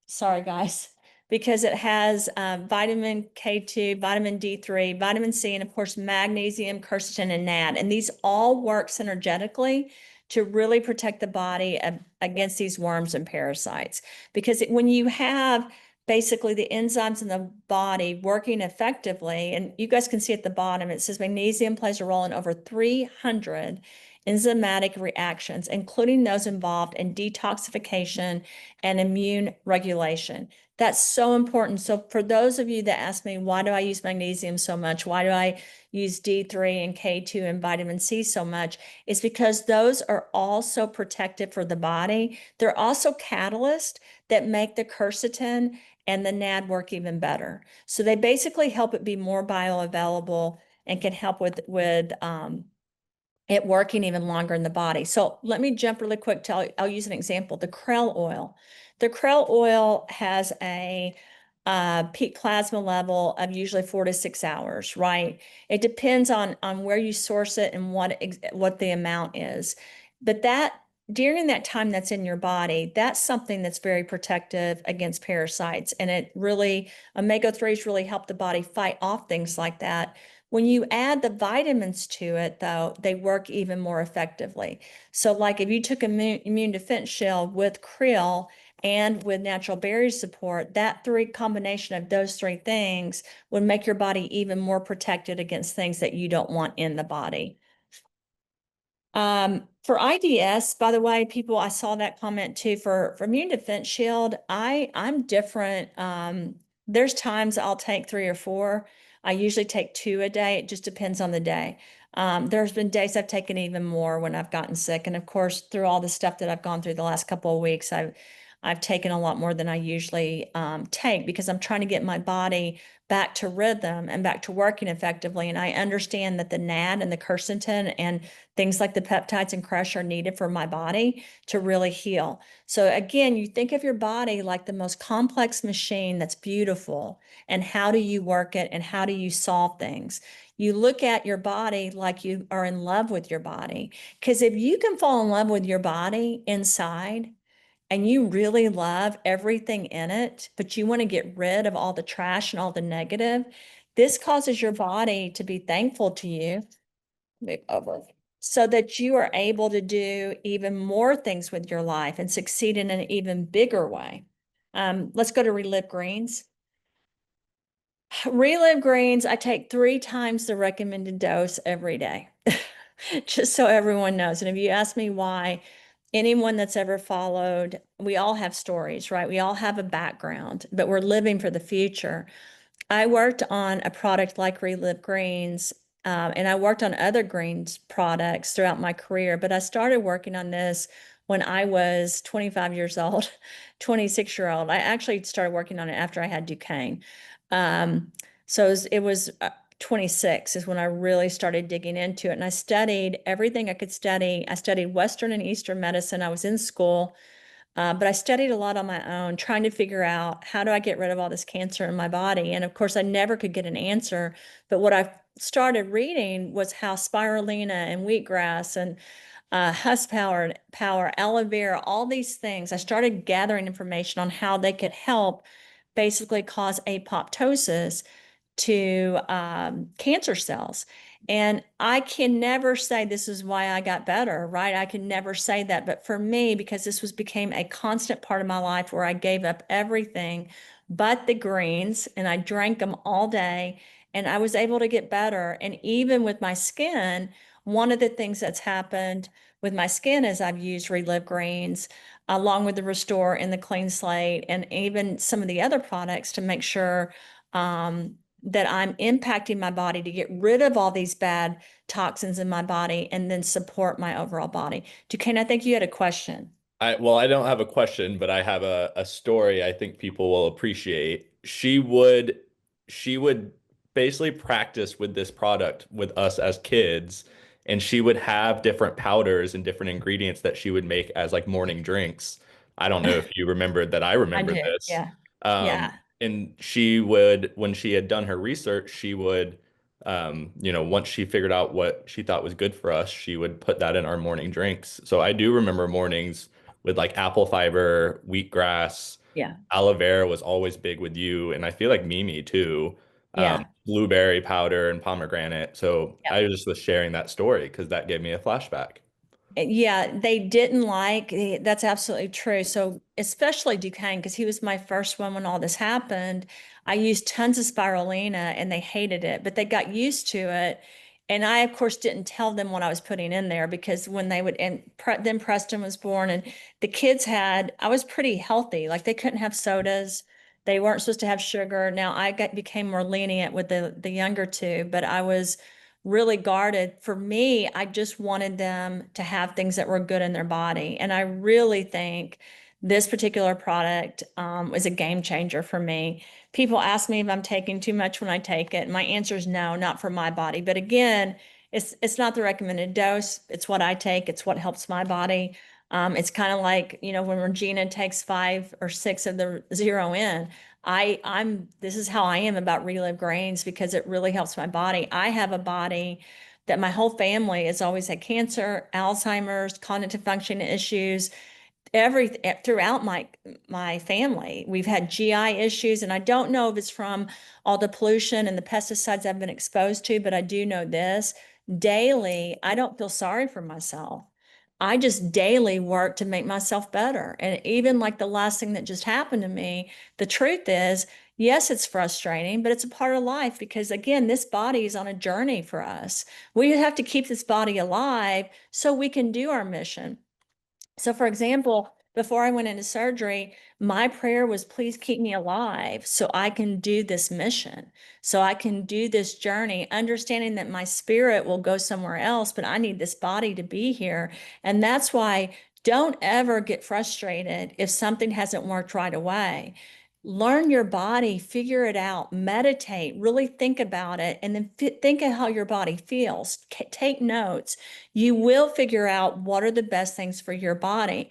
Sorry, guys, because it has vitamin K2, vitamin D3, vitamin C, and of course, magnesium, quercetin, and NAD. And these all work synergetically to really protect the body against these worms and parasites. Because when you have basically the enzymes in the body working effectively, and you guys can see at the bottom, it says magnesium plays a role in over 300 enzymatic reactions, including those involved in detoxification and immune regulation. That's so important. So for those of you that ask me, why do I use magnesium so much? Why do I use D3 and K2 and vitamin C so much? It's because those are also protective for the body. They're also catalysts that make the quercetin and the NAD work even better. So they basically help it be more bioavailable and can help with it working even longer in the body. So let me jump really quick to, I'll use an example, the krill oil. The krill oil has a peak plasma level of usually 4 to 6 hours, right? It depends on where you source it and what the amount is. But during that time that's in your body, that's something that's very protective against parasites. And omega-3s really help the body fight off things like that. When you add the vitamins to it, though, they work even more effectively. So like if you took immune defense shield with krill and with natural berry support, that combination of those three things would make your body even more protected against things that you don't want in the body. For IDS, by the way, people, I saw that comment too, for Immune Defense Shield, I'm different. There's times I'll take 3 or 4. I usually take 2 a day. It just depends on the day. There's been days I've taken even more when I've gotten sick. And of course, through all the stuff that I've gone through the last couple of weeks, I've taken a lot more than I usually take because I'm trying to get my body back to rhythm and back to working effectively. And I understand that the NAD and the quercetin and things like the peptides and crush are needed for my body to really heal. So again, you think of your body like the most complex machine that's beautiful, and how do you work it and how do you solve things? You look at your body like you are in love with your body. Because if you can fall in love with your body inside, and you really love everything in it, but you want to get rid of all the trash and all the negative, this causes your body to be thankful to you so that you are able to do even more things with your life and succeed in an even bigger way. Let's go to ReLive Greens. ReLive Greens, I take 3 times the recommended dose every day, just so everyone knows. And if you ask me why, anyone that's ever followed, we all have stories, right? We all have a background, but we're living for the future. I worked on a product like ReLive Greens, and I worked on other greens products throughout my career, but I started working on this when I was 25 years old, 26-year-old. I actually started working on it after I had Duquesne. So it was 26 is when I really started digging into it. And I studied everything I could study. I studied Western and Eastern medicine. I was in school, but I studied a lot on my own, trying to figure out how do I get rid of all this cancer in my body. And of course, I never could get an answer. But what I started reading was how spirulina and wheatgrass and husk power, aloe vera, all these things. I started gathering information on how they could help basically cause apoptosis to cancer cells. And I can never say this is why I got better, right? I can never say that. But for me, because this became a constant part of my life where I gave up everything but the greens and I drank them all day, and I was able to get better. And even with my skin, one of the things that's happened with my skin is I've used ReLive Greens along with the Restore and the Clean Slate and even some of the other products to make sure that I'm impacting my body to get rid of all these bad toxins in my body and then support my overall body. Duquesne, I think you had a question. I don't have a question, but I have a story I think people will appreciate. She would basically practice with this product with us as kids, and she would have different powders and different ingredients that she would make as like morning drinks. I don't know if you remembered that I I remember do. this. Yeah. Um, Yeah. and she would, when she had done her research, she would once she figured out what she thought was good for us, she would put that in our morning drinks. So I do remember mornings with like apple fiber, wheatgrass, Yeah. aloe vera was always big with you, and I feel like Mimi too. Yeah. Blueberry powder and pomegranate. So Yeah. I just was sharing that story because that gave me a flashback. Yeah, they didn't like, that's absolutely true. So especially Duquesne, because he was my first one when all this happened. I used tons of spirulina and they hated it, but they got used to it. And I, of course, didn't tell them what I was putting in there because when they would, and then Preston was born and the kids had, I was pretty healthy. Like they couldn't have sodas. They weren't supposed to have sugar. Now became more lenient with the younger two, but I was really guarded. For me, I just wanted them to have things that were good in their body. And I really think this particular product was a game changer for me. People ask me if I'm taking too much when I take it. My answer is no, not for my body. But again, it's not the recommended dose. It's what I take. It's what helps my body. It's kind of like, when Regina takes 5 or 6 of the zero in, this is how I am about ReLive Greens because it really helps my body. I have a body that my whole family has always had cancer, Alzheimer's, cognitive function issues, everything throughout my family. We've had GI issues, and I don't know if it's from all the pollution and the pesticides I've been exposed to, but I do know this. Daily, I don't feel sorry for myself. I just daily work to make myself better. And even like the last thing that just happened to me, the truth is, yes, it's frustrating, but it's a part of life because again, this body is on a journey for us. We have to keep this body alive so we can do our mission. So, for example, before I went into surgery, my prayer was, please keep me alive so I can do this mission, so I can do this journey, understanding that my spirit will go somewhere else, but I need this body to be here. And that's why don't ever get frustrated if something hasn't worked right away. Learn your body, figure it out, meditate, really think about it, and then think of how your body feels. Take notes. You will figure out what are the best things for your body.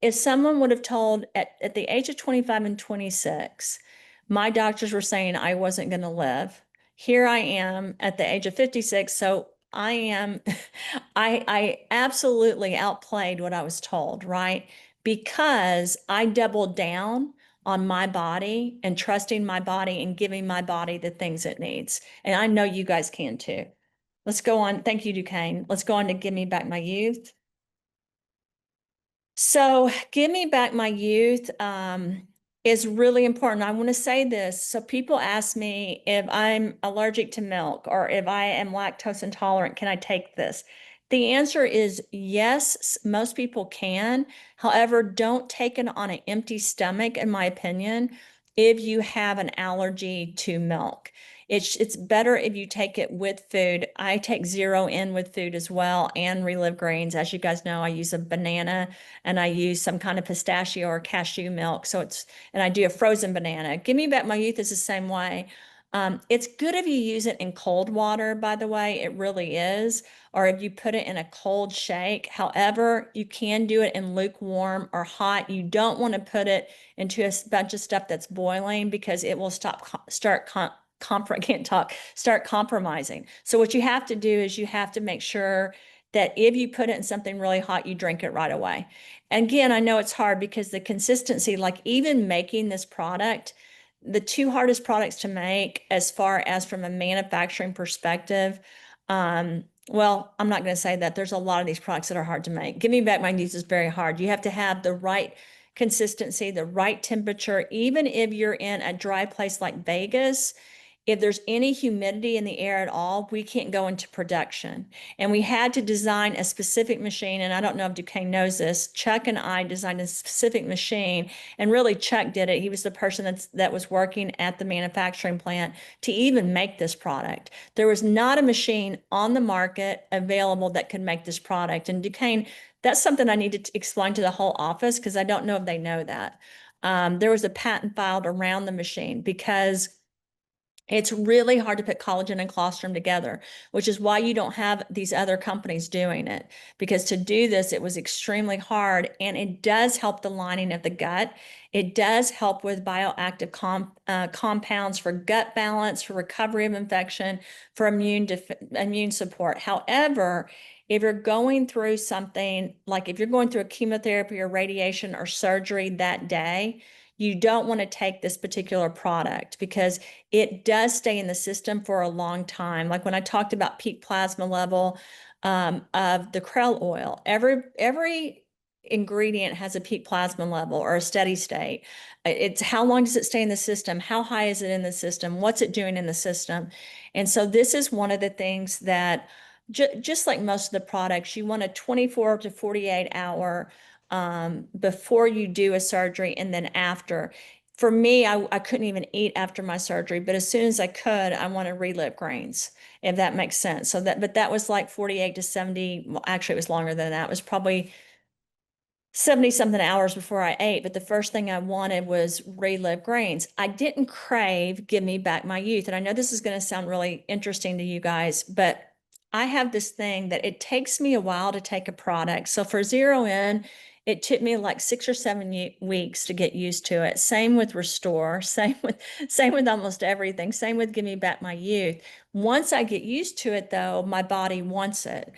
If someone would have told at the age of 25 and 26, my doctors were saying I wasn't going to live. Here I am at the age of 56. So I am, I absolutely outplayed what I was told, right? Because I doubled down on my body and trusting my body and giving my body the things it needs. And I know you guys can too. Let's go on. Thank you, Duquesne. Let's go on to Give Me Back My Youth. So, Give Me Back My Youth is really important. I want to say this. So, people ask me if I'm allergic to milk or if I am lactose intolerant, can I take this? The answer is yes, most people can. However, don't take it on an empty stomach, in my opinion, if you have an allergy to milk. It's better if you take it with food. I take zero in with food as well and ReLive Greens. As you guys know, I use a banana and I use some kind of pistachio or cashew milk. And I do a frozen banana. Give Me Back My Youth is the same way. It's good if you use it in cold water, by the way, it really is, or if you put it in a cold shake. However, you can do it in lukewarm or hot. You don't want to put it into a bunch of stuff that's boiling because it will start compromising. So what you have to do is you have to make sure that if you put it in something really hot, you drink it right away. And again, I know it's hard because the consistency, like even making this product, the two hardest products to make as far as from a manufacturing perspective, well, I'm not going to say that. There's a lot of these products that are hard to make. Give Me Back My Youth is very hard. You have to have the right consistency, the right temperature. Even if you're in a dry place like Vegas, if there's any humidity in the air at all, we can't go into production. And we had to design a specific machine. And I don't know if Duquesne knows this. Chuck and I designed a specific machine, and really Chuck did it. He was the person that was working at the manufacturing plant to even make this product. There was not a machine on the market available that could make this product. And Duquesne, that's something I need to explain to the whole office, because I don't know if they know that. There was a patent filed around the machine because it's really hard to put collagen and colostrum together, which is why you don't have these other companies doing it. Because to do this, it was extremely hard, and it does help the lining of the gut. It does help with bioactive compounds for gut balance, for recovery of infection, for immune support. However, if you're going through something, like if you're going through a chemotherapy or radiation or surgery that day, you don't want to take this particular product because it does stay in the system for a long time. Like when I talked about peak plasma level of the krill oil, every ingredient has a peak plasma level or a steady state. It's how long does it stay in the system? How high is it in the system? What's it doing in the system? And so this is one of the things that just like most of the products, you want a 24 to 48 hour before you do a surgery and then after. For me, I couldn't even eat after my surgery, but as soon as I could, I want to ReLive Greens, if that makes sense. But that was like 48 to 70. Well, actually, it was longer than that. It was probably 70 something hours before I ate, but the first thing I wanted was ReLive Greens. I didn't crave Give Me Back My Youth. And I know this is going to sound really interesting to you guys, but I have this thing that it takes me a while to take a product. So for Zero In, it took me like 6 or 7 weeks to get used to it. Same with Restore, same with almost everything. Same with Give Me Back My Youth. Once I get used to it though, my body wants it.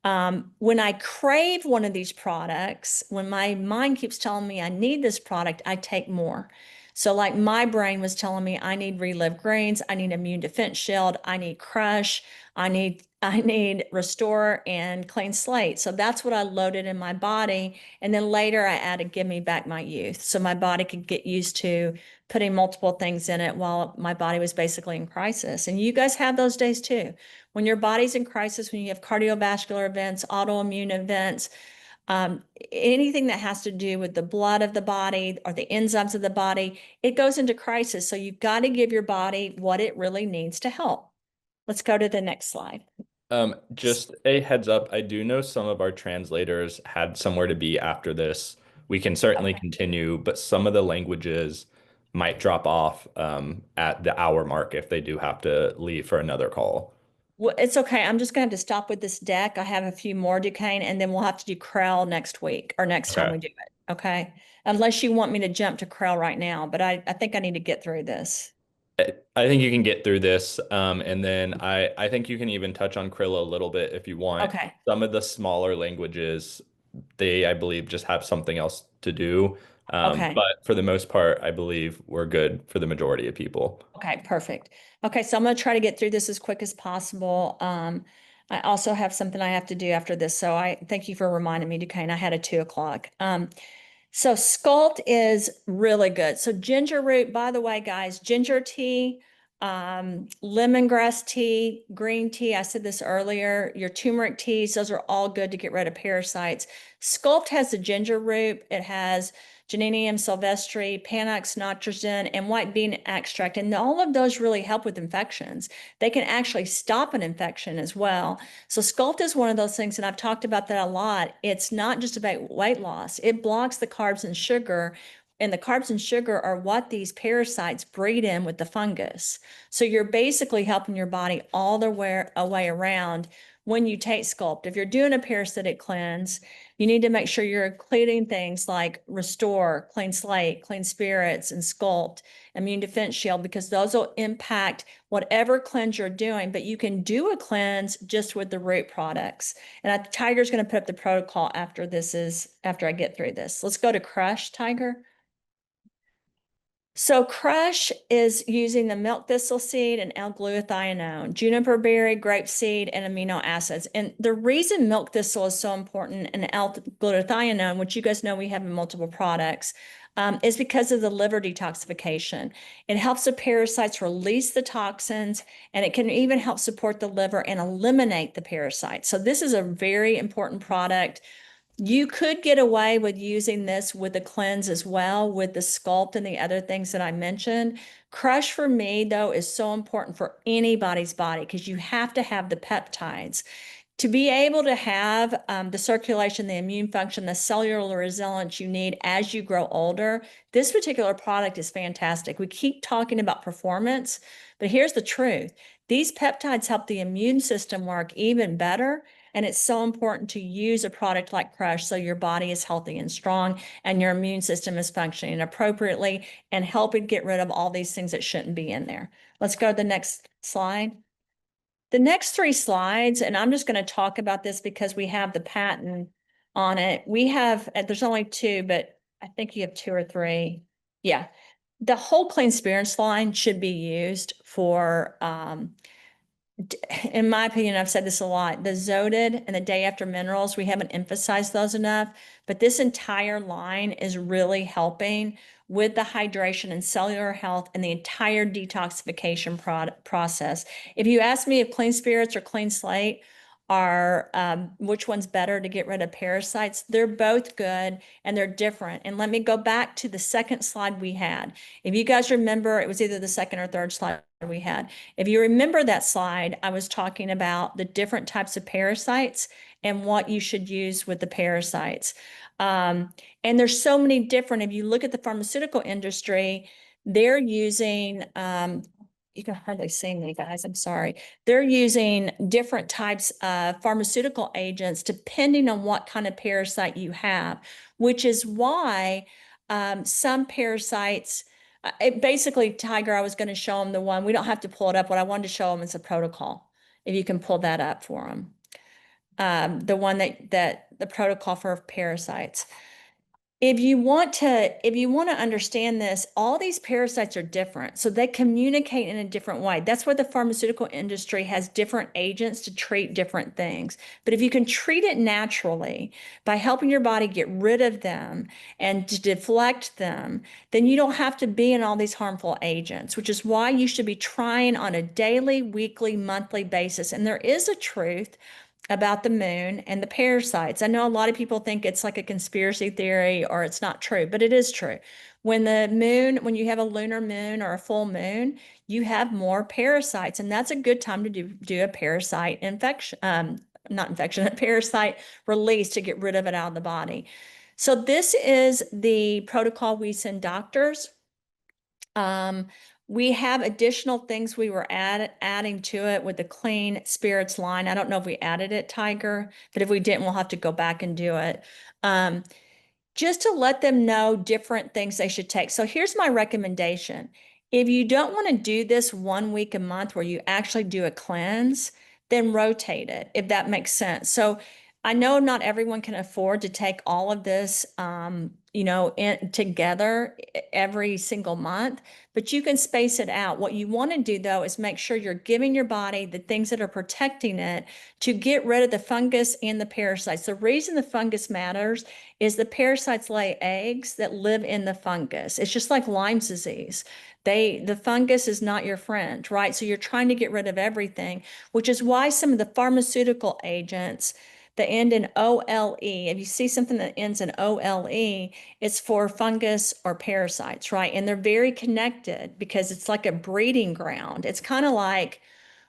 When I crave one of these products, when my mind keeps telling me I need this product, I take more. So like my brain was telling me I need ReLive Greens, I need Immune Defense Shield, I need Crush, I need Restore and Clean Slate. So that's what I loaded in my body. And then later I added Give Me Back My Youth. So my body could get used to putting multiple things in it while my body was basically in crisis. And you guys have those days too. When your body's in crisis, when you have cardiovascular events, autoimmune events, anything that has to do with the blood of the body or the enzymes of the body, it goes into crisis. So you've got to give your body what it really needs to help. Let's go to the next slide. Just a heads up, I do know some of our translators had somewhere to be after this. We can certainly continue, but some of the languages might drop off at the hour mark if they do have to leave for another call. Well, it's okay. I'm just going to have to stop with this deck. I have a few more, Duquesne, and then we'll have to do Krell next week or next time Okay. we do it. Okay. Unless you want me to jump to Krell right now, but I think I need to get through this. I think you can get through this, and then I think you can even touch on Krill a little bit if you want. Okay. Some of the smaller languages, they, I believe, just have something else to do. Okay. But for the most part, I believe we're good for the majority of people. Okay, perfect. Okay, so I'm going to try to get through this as quick as possible. I also have something I have to do after this, so I thank you for reminding me, Duquesne. I had a 2 o'clock. So Sculpt is really good. So ginger root, by the way, guys, ginger tea, lemongrass tea, green tea, I said this earlier, your turmeric teas, those are all good to get rid of parasites. Sculpt has the ginger root. It has Genenium sylvestre, Panax nitrogen, and white bean extract. And all of those really help with infections. They can actually stop an infection as well. So Sculpt is one of those things, and I've talked about that a lot. It's not just about weight loss. It blocks the carbs and sugar, and the carbs and sugar are what these parasites breed in with the fungus. So you're basically helping your body all the way around when you take Sculpt. If you're doing a parasitic cleanse, you need to make sure you're including things like Restore, Clean Slate, Clean Spirits, and Sculpt, Immune Defense Shield, because those will impact whatever cleanse you're doing. But you can do a cleanse just with the root products. And Tiger's going to put up the protocol after I get through this. Let's go to Crush, Tiger. So Crush is using the milk thistle seed and L-glutathione, juniper berry, grape seed, and amino acids. And the reason milk thistle is so important and L-glutathione, which you guys know we have in multiple products, is because of the liver detoxification. It helps the parasites release the toxins, and it can even help support the liver and eliminate the parasites. So this is a very important product. You could get away with using this with the cleanse as well, with the Sculpt and the other things that I mentioned. Crush for me, though, is so important for anybody's body because you have to have the peptides. To be able to have the circulation, the immune function, the cellular resilience you need as you grow older, this particular product is fantastic. We keep talking about performance, but here's the truth. These peptides help the immune system work even better. And it's so important to use a product like Crush so your body is healthy and strong and your immune system is functioning appropriately and helping get rid of all these things that shouldn't be in there. Let's go to the next slide. The next 3 slides, and I'm just going to talk about this because we have the patent on it. We have, there's only 2, but I think you have 2 or 3. Yeah. The whole clean spirits line should be used for, in my opinion, I've said this a lot, the Zodid and the day after minerals, we haven't emphasized those enough, but this entire line is really helping with the hydration and cellular health and the entire detoxification process. If you ask me if clean spirits or clean slate are which one's better to get rid of parasites, they're both good and they're different. And let me go back to the second slide we had. If you guys remember, it was either the second or third slide we had. If you remember that slide, I was talking about the different types of parasites and what you should use with the parasites. And there's so many different, if you look at the pharmaceutical industry, they're using, you can hardly see me, guys, I'm sorry. They're using different types of pharmaceutical agents depending on what kind of parasite you have, which is why some parasites, basically, Tiger, I was going to show them the one, we don't have to pull it up. What I wanted to show them is a protocol, if you can pull that up for them. The one that the protocol for parasites. If you want to understand this, all these parasites are different. So they communicate in a different way. That's why the pharmaceutical industry has different agents to treat different things. But if you can treat it naturally by helping your body get rid of them and to deflect them, then you don't have to be in all these harmful agents, which is why you should be trying on a daily, weekly, monthly basis. And there is a truth about the moon and the parasites. I know a lot of people think it's like a conspiracy theory or it's not true, but it is true. When you have a lunar moon or a full moon, you have more parasites, and that's a good time to do a parasite infection, not infection, a parasite release to get rid of it out of the body. So this is the protocol we send doctors. We have additional things we were adding to it with the clean spirits line. I don't know if we added it, Tiger, but if we didn't, we'll have to go back and do it. Just to let them know different things they should take. So here's my recommendation. If you don't want to do this 1 week a month where you actually do a cleanse, then rotate it, if that makes sense. So I know not everyone can afford to take all of this, together every single month, but you can space it out. What you want to do, though, is make sure you're giving your body the things that are protecting it to get rid of the fungus and the parasites. The reason the fungus matters is the parasites lay eggs that live in the fungus. It's just like Lyme's disease. The fungus is not your friend, right? So you're trying to get rid of everything, which is why some of the pharmaceutical agents that end in OLE, if you see something that ends in OLE, it's for fungus or parasites, right? And they're very connected because it's like a breeding ground. It's kind of like,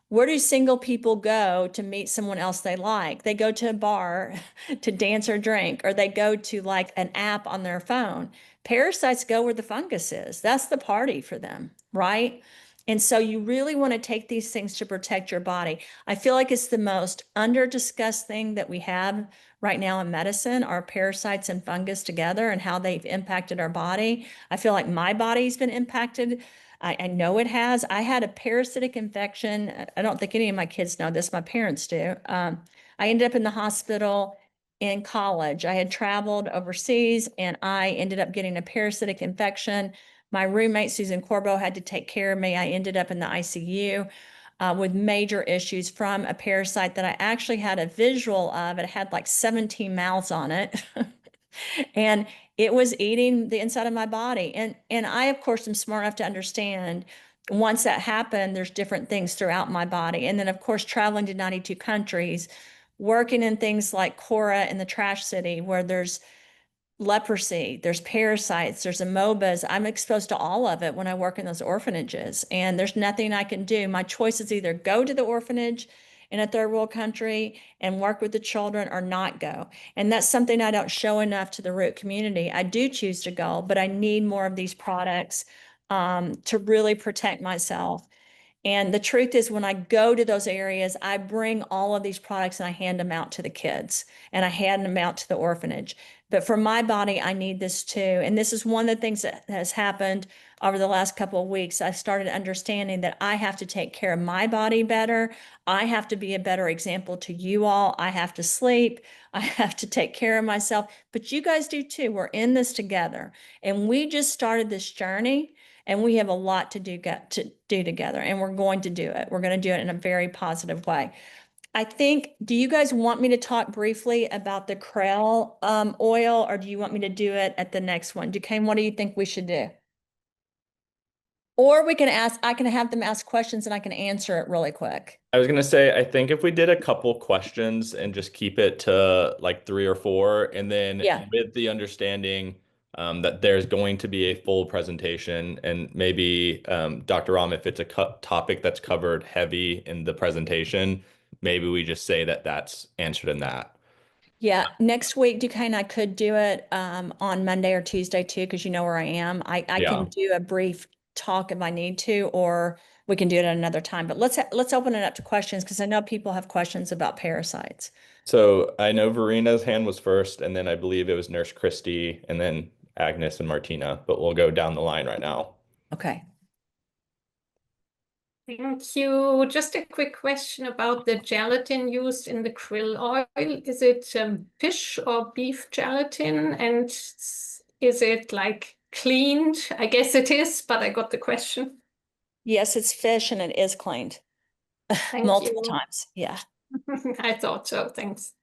where do single people go to meet someone else they like? They go to a bar to dance or drink, or they go to like an app on their phone. Parasites go where the fungus is. That's the party for them, right? And so you really want to take these things to protect your body. I feel like it's the most under-discussed thing that we have right now in medicine are parasites and fungus together and how they've impacted our body. I feel like my body's been impacted. I know it has. I had a parasitic infection. I don't think any of my kids know this. My parents do. I ended up in the hospital in college. I had traveled overseas and I ended up getting a parasitic infection. My roommate, Susan Corbo, had to take care of me. I ended up in the ICU with major issues from a parasite that I actually had a visual of. It had like 17 mouths on it. And it was eating the inside of my body. And I, of course, am smart enough to understand once that happened, there's different things throughout my body. And then, of course, traveling to 92 countries, working in things like Cora in the trash city, where there's leprosy, there's parasites, there's amobas. I'm exposed to all of it when I work in those orphanages, and there's nothing I can do. My choice is either go to the orphanage in a third world country and work with the children or not go. And that's something I don't show enough to the root community. I do choose to go, but I need more of these products to really protect myself. And the truth is, when I go to those areas, I bring all of these products and I hand them out to the kids and I hand them out to the orphanage. But for my body, I need this too. And this is one of the things that has happened over the last couple of weeks. I started understanding that I have to take care of my body better. I have to be a better example to you all. I have to sleep. I have to take care of myself. But you guys do too. We're in this together. And we just started this journey. And we have a lot to do together, and we're going to do it. We're going to do it in a very positive way. I think, do you guys want me to talk briefly about the krill oil, or do you want me to do it at the next one? Duquesne, what do you think we should do? Or we can ask, I can have them ask questions and I can answer it really quick. I was gonna say, I think if we did a couple questions and just keep it to like 3 or 4, and then Yeah. with the understanding that there's going to be a full presentation, and maybe Dr. Rahm, if it's a topic that's covered heavy in the presentation, maybe we just say that that's answered in that. Yeah, next week, Duquesne, I could do it on Monday or Tuesday too, because you know where I am. I can Yeah. do a brief talk if I need to, or we can do it at another time. But let's open it up to questions because I know people have questions about parasites. So I know Verena's hand was first, and then I believe it was Nurse Christy, and then Agnes and Martina, but we'll go down the line right now. Okay. Thank you. Just a quick question about the gelatin used in the krill oil. Is it fish or beef gelatin? And is it like cleaned? I guess it is, but I got the question. Yes, it's fish and it is cleaned Thank multiple you. times. Yeah. I thought so. Thanks.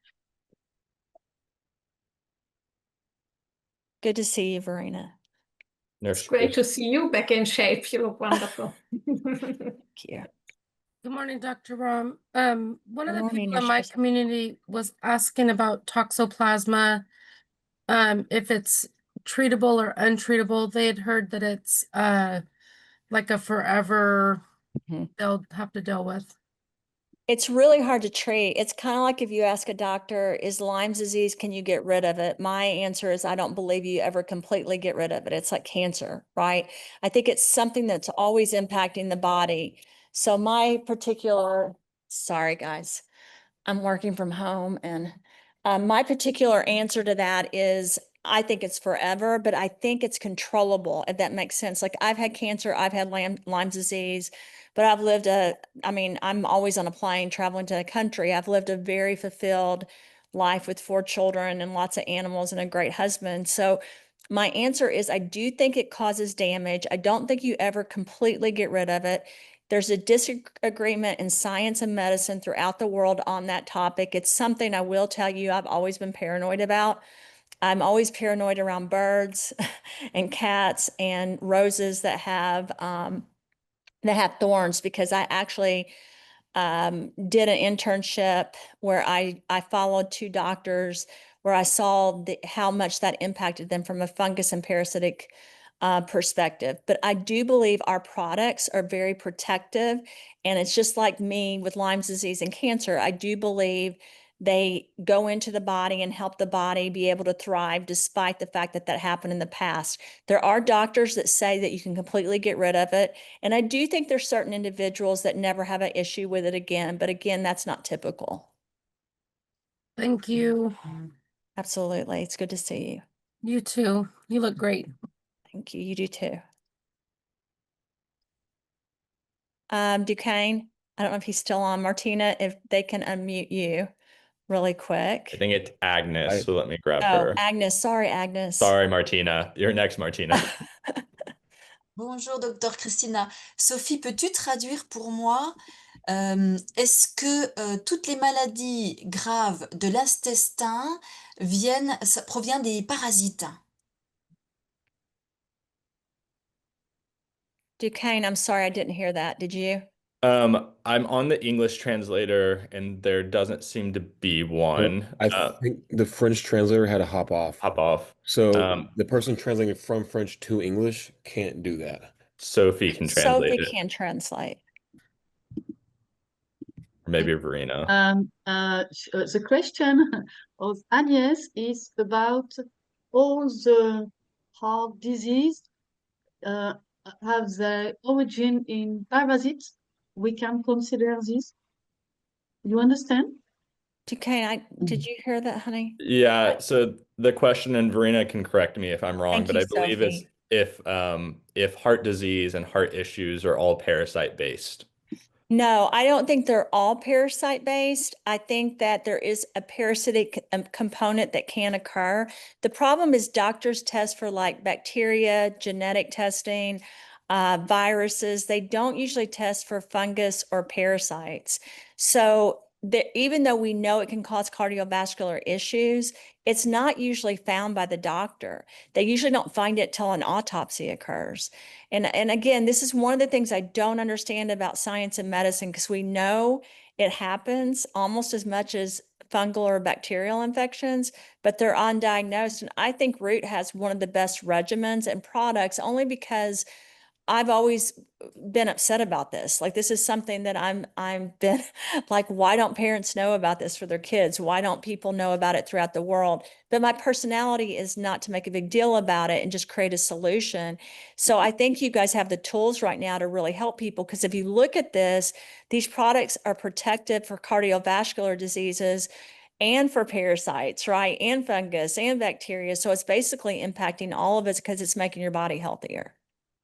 Good to see you, Verena. Nurse It's great Christy. to see you back in shape. You look wonderful. Thank you. Good morning, Dr. Rahm. One of Good the morning, people Nurse in my Christy. community was asking about toxoplasma, if it's treatable or untreatable. They had heard that it's like a forever Mhm. they'll have to deal with. It's really hard to treat. It's kind of like if you ask a doctor, is Lyme's disease, can you get rid of it? My answer is I don't believe you ever completely get rid of it. It's like cancer, right? I think it's something that's always impacting the body. So my particular, sorry guys, I'm working from home, and my particular answer to that is I think it's forever, but I think it's controllable, if that makes sense. Like I've had cancer, I've had Lyme's disease, but I've lived I mean, I'm always on a plane traveling to a country. I've lived a very fulfilled life with 4 children and lots of animals and a great husband. So my answer is I do think it causes damage. I don't think you ever completely get rid of it. There's a disagreement in science and medicine throughout the world on that topic. It's something I will tell you I've always been paranoid about. I'm always paranoid around birds and cats and roses that have thorns, because I actually did an internship where I followed 2 doctors where I saw how much that impacted them from a fungus and parasitic perspective. But I do believe our products are very protective. And it's just like me with Lyme's disease and cancer. I do believe they go into the body and help the body be able to thrive despite the fact that that happened in the past. There are doctors that say that you can completely get rid of it. And I do think there's certain individuals that never have an issue with it again. But again, that's not typical. Thank you. Absolutely. It's good to see you. You too. You look great. Thank you. You do too. Duquesne, I don't know if he's still on. Martina, if they can unmute you really quick. I think it's Agnes, so let me grab Oh, her. Agnes. Sorry, Agnes. Sorry, Martina. You're next, Martina. Bonjour, docteur Christina. Sophie, peux-tu traduire pour moi, est-ce que toutes les maladies graves de l'intestin ça provient des parasites. Duquesne, I'm sorry, I didn't hear that. Did you? I'm on the English translator and there doesn't seem to be one. I think the French translator had to hop off. Hop off. So the person translating from French to English can't do that. Sophie can translate Sophie it, can translate. or maybe Verena. The question of Agnes is about all the heart disease have their origin in parasites. We can consider this. You understand? Duquesne, did you hear that, honey? Yeah, so the question, and Verena can correct me if I'm wrong, Thank but you, I believe it's Sophie. if heart disease and heart issues are all parasite based. No, I don't think they're all parasite based. I think that there is a parasitic component that can occur. The problem is doctors test for like bacteria, genetic testing, viruses. They don't usually test for fungus or parasites. So even though we know it can cause cardiovascular issues, it's not usually found by the doctor. They usually don't find it till an autopsy occurs. And again, this is one of the things I don't understand about science and medicine, because we know it happens almost as much as fungal or bacterial infections, but they're undiagnosed. And I think Root has one of the best regimens and products only because I've always been upset about this. Like, this is something that I'm been like, why don't parents know about this for their kids? Why don't people know about it throughout the world? But my personality is not to make a big deal about it and just create a solution. So I think you guys have the tools right now to really help people, because if you look at this, these products are protective for cardiovascular diseases and for parasites, right? And fungus and bacteria. So it's basically impacting all of us because it's making your body healthier.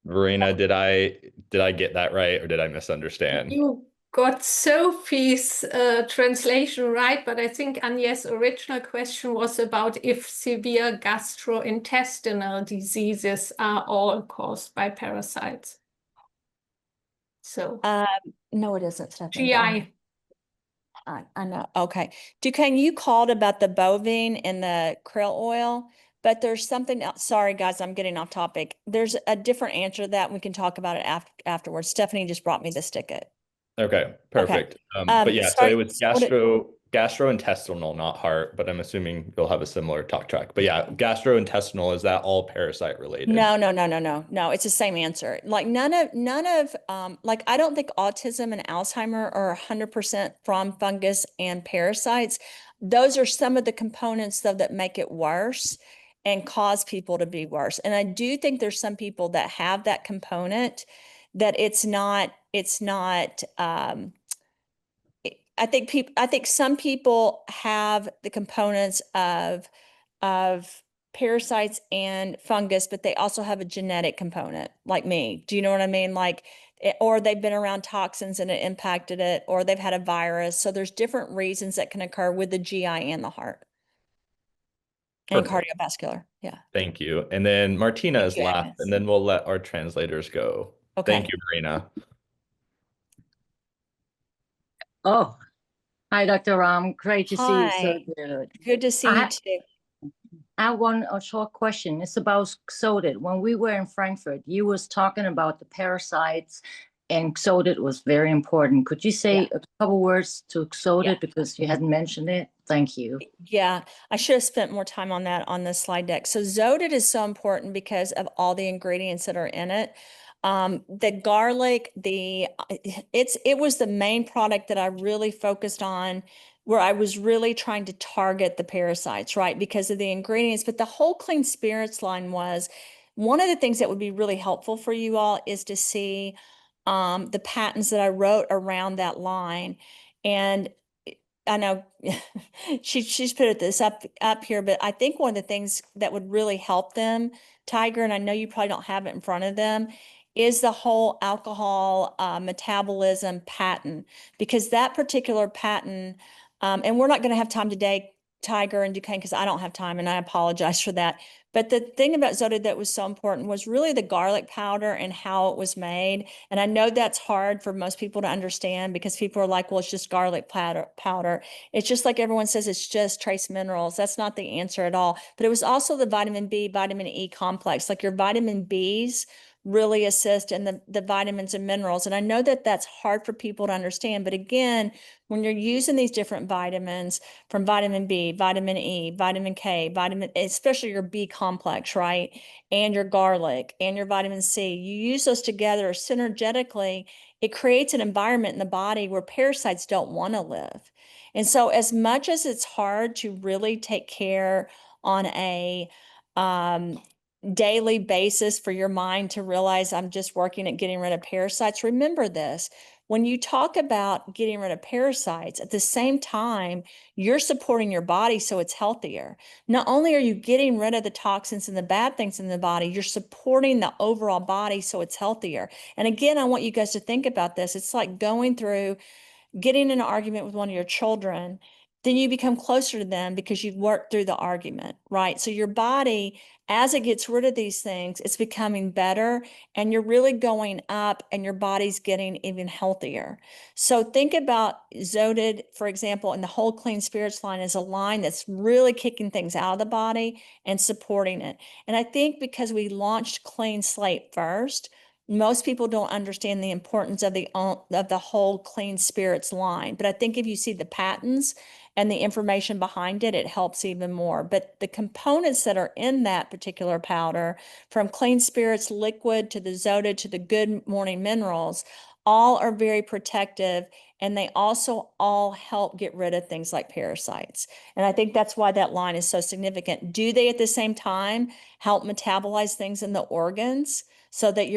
Verena, did I get that right or did I misunderstand? You got Sophie's translation right, but I think Agnes' original question was about if severe gastrointestinal diseases are all caused by parasites. So No, it isn't, Stephanie. GI. I know. Okay. Duquesne, you called about the bovine and the krill oil, but there's something else. Sorry, guys, I'm getting off topic. There's a different answer to that. And we can talk about it afterwards. Stephanie just brought me this ticket. Okay, perfect. But yeah, so sorry, it was what gastrointestinal, not heart, but I'm assuming you'll have a similar talk track. But yeah, gastrointestinal, is that all parasite related? No. It's the same answer. Like none of like, I don't think autism and Alzheimer are 100% from fungus and parasites. Those are some of the components though that make it worse and cause people to be worse. And I do think there's some people that have that component that it's not I think some people have the components of parasites and fungus, but they also have a genetic component, like me. Do you know what I mean? Like, or they've been around toxins and it impacted it, or they've had a virus. So there's different reasons that can occur with the GI and the heart and Perfect. cardiovascular. Yeah. Thank you. And then Martina Thank is you, last, Agnes. and then we'll let our translators go. Okay. Thank you, Verena. Oh, hi, Dr. Rahm. Great to see you. So Hi. good. Good to see you too. I have a short question. It's about Xodit. When we were in Frankfurt, you was talking about the parasites, and Xodit was very important. Could you say a couple words to Xodit because you hadn't mentioned it? Thank you. Yeah, I should have spent more time on that on this slide deck. So Zodit is so important because of all the ingredients that are in it. The garlic, it was the main product that I really focused on, where I was really trying to target the parasites, right? Because of the ingredients. But the whole clean spirits line was one of the things that would be really helpful for you all is to see the patents that I wrote around that line. And I know she's put this up here, but I think one of the things that would really help them, Tiger, and I know you probably don't have it in front of them, is the whole alcohol metabolism patent, because that particular patent, and we're not going to have time today Tiger and Duquesne because I don't have time and I apologize for that. But the thing about Zota that was so important was really the garlic powder and how it was made. And I know that's hard for most people to understand because people are like, well, it's just garlic powder. It's just like everyone says, it's just trace minerals. That's not the answer at all. But it was also the vitamin B, vitamin E complex, like your vitamin Bs really assist in the vitamins and minerals. And I know that that's hard for people to understand. But again, when you're using these different vitamins from vitamin B, vitamin E, vitamin K, especially your B complex, right? And your garlic and your vitamin C, you use those together synergetically, it creates an environment in the body where parasites don't want to live. And so as much as it's hard to really take care on a daily basis for your mind to realize I'm just working at getting rid of parasites, remember this. When you talk about getting rid of parasites, at the same time, you're supporting your body so it's healthier. Not only are you getting rid of the toxins and the bad things in the body, you're supporting the overall body so it's healthier. And again, I want you guys to think about this. It's like going through getting in an argument with one of your children, then you become closer to them because you've worked through the argument, right? So your body, as it gets rid of these things, it's becoming better and you're really going up and your body's getting even healthier. So think about Zoded, for example, and the whole Clean Spirits line is a line that's really kicking things out of the body and supporting it. And I think because we launched Clean Slate first, most people don't understand the importance of the whole Clean Spirits line. But I think if you see the patents and the information behind it, it helps even more. But the components that are in that particular powder, from Clean Spirits liquid to the Zota to the Good Morning Minerals, all are very protective, and they also all help get rid of things like parasites. And I think that's why that line is so significant. Do they at the same time help metabolize things in the organs? So that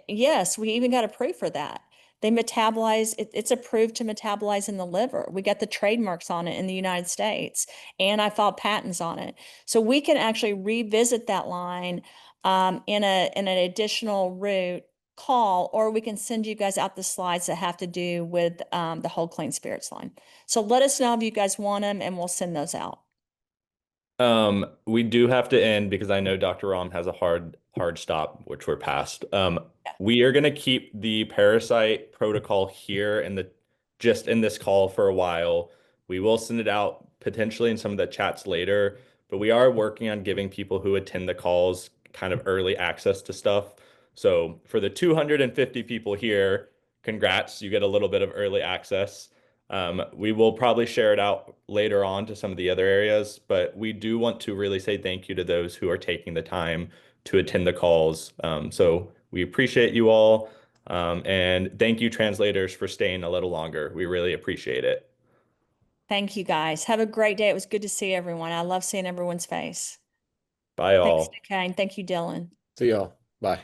yes, we even got approved for that. They metabolize, it's approved to metabolize in the liver. We got the trademarks on it in the United States, and I filed patents on it. So we can actually revisit that line in an additional route call, or we can send you guys out the slides that have to do with the whole Clean Spirits line. So let us know if you guys want them, and we'll send those out. We do have to end because I know Dr. Rahm has a hard stop, which we're past. We are going to keep the parasite protocol here just in this call for a while. We will send it out potentially in some of the chats later, but we are working on giving people who attend the calls kind of early access to stuff. So for the 250 people here, congrats, you get a little bit of early access. We will probably share it out later on to some of the other areas, but we do want to really say thank you to those who are taking the time to attend the calls. So we appreciate you all. And thank you, translators, for staying a little longer. We really appreciate it. Thank you, guys. Have a great day. It was good to see everyone. I love seeing everyone's face. Bye, all. Thanks, Duquesne. Thank you, Dylan. See y'all. Bye.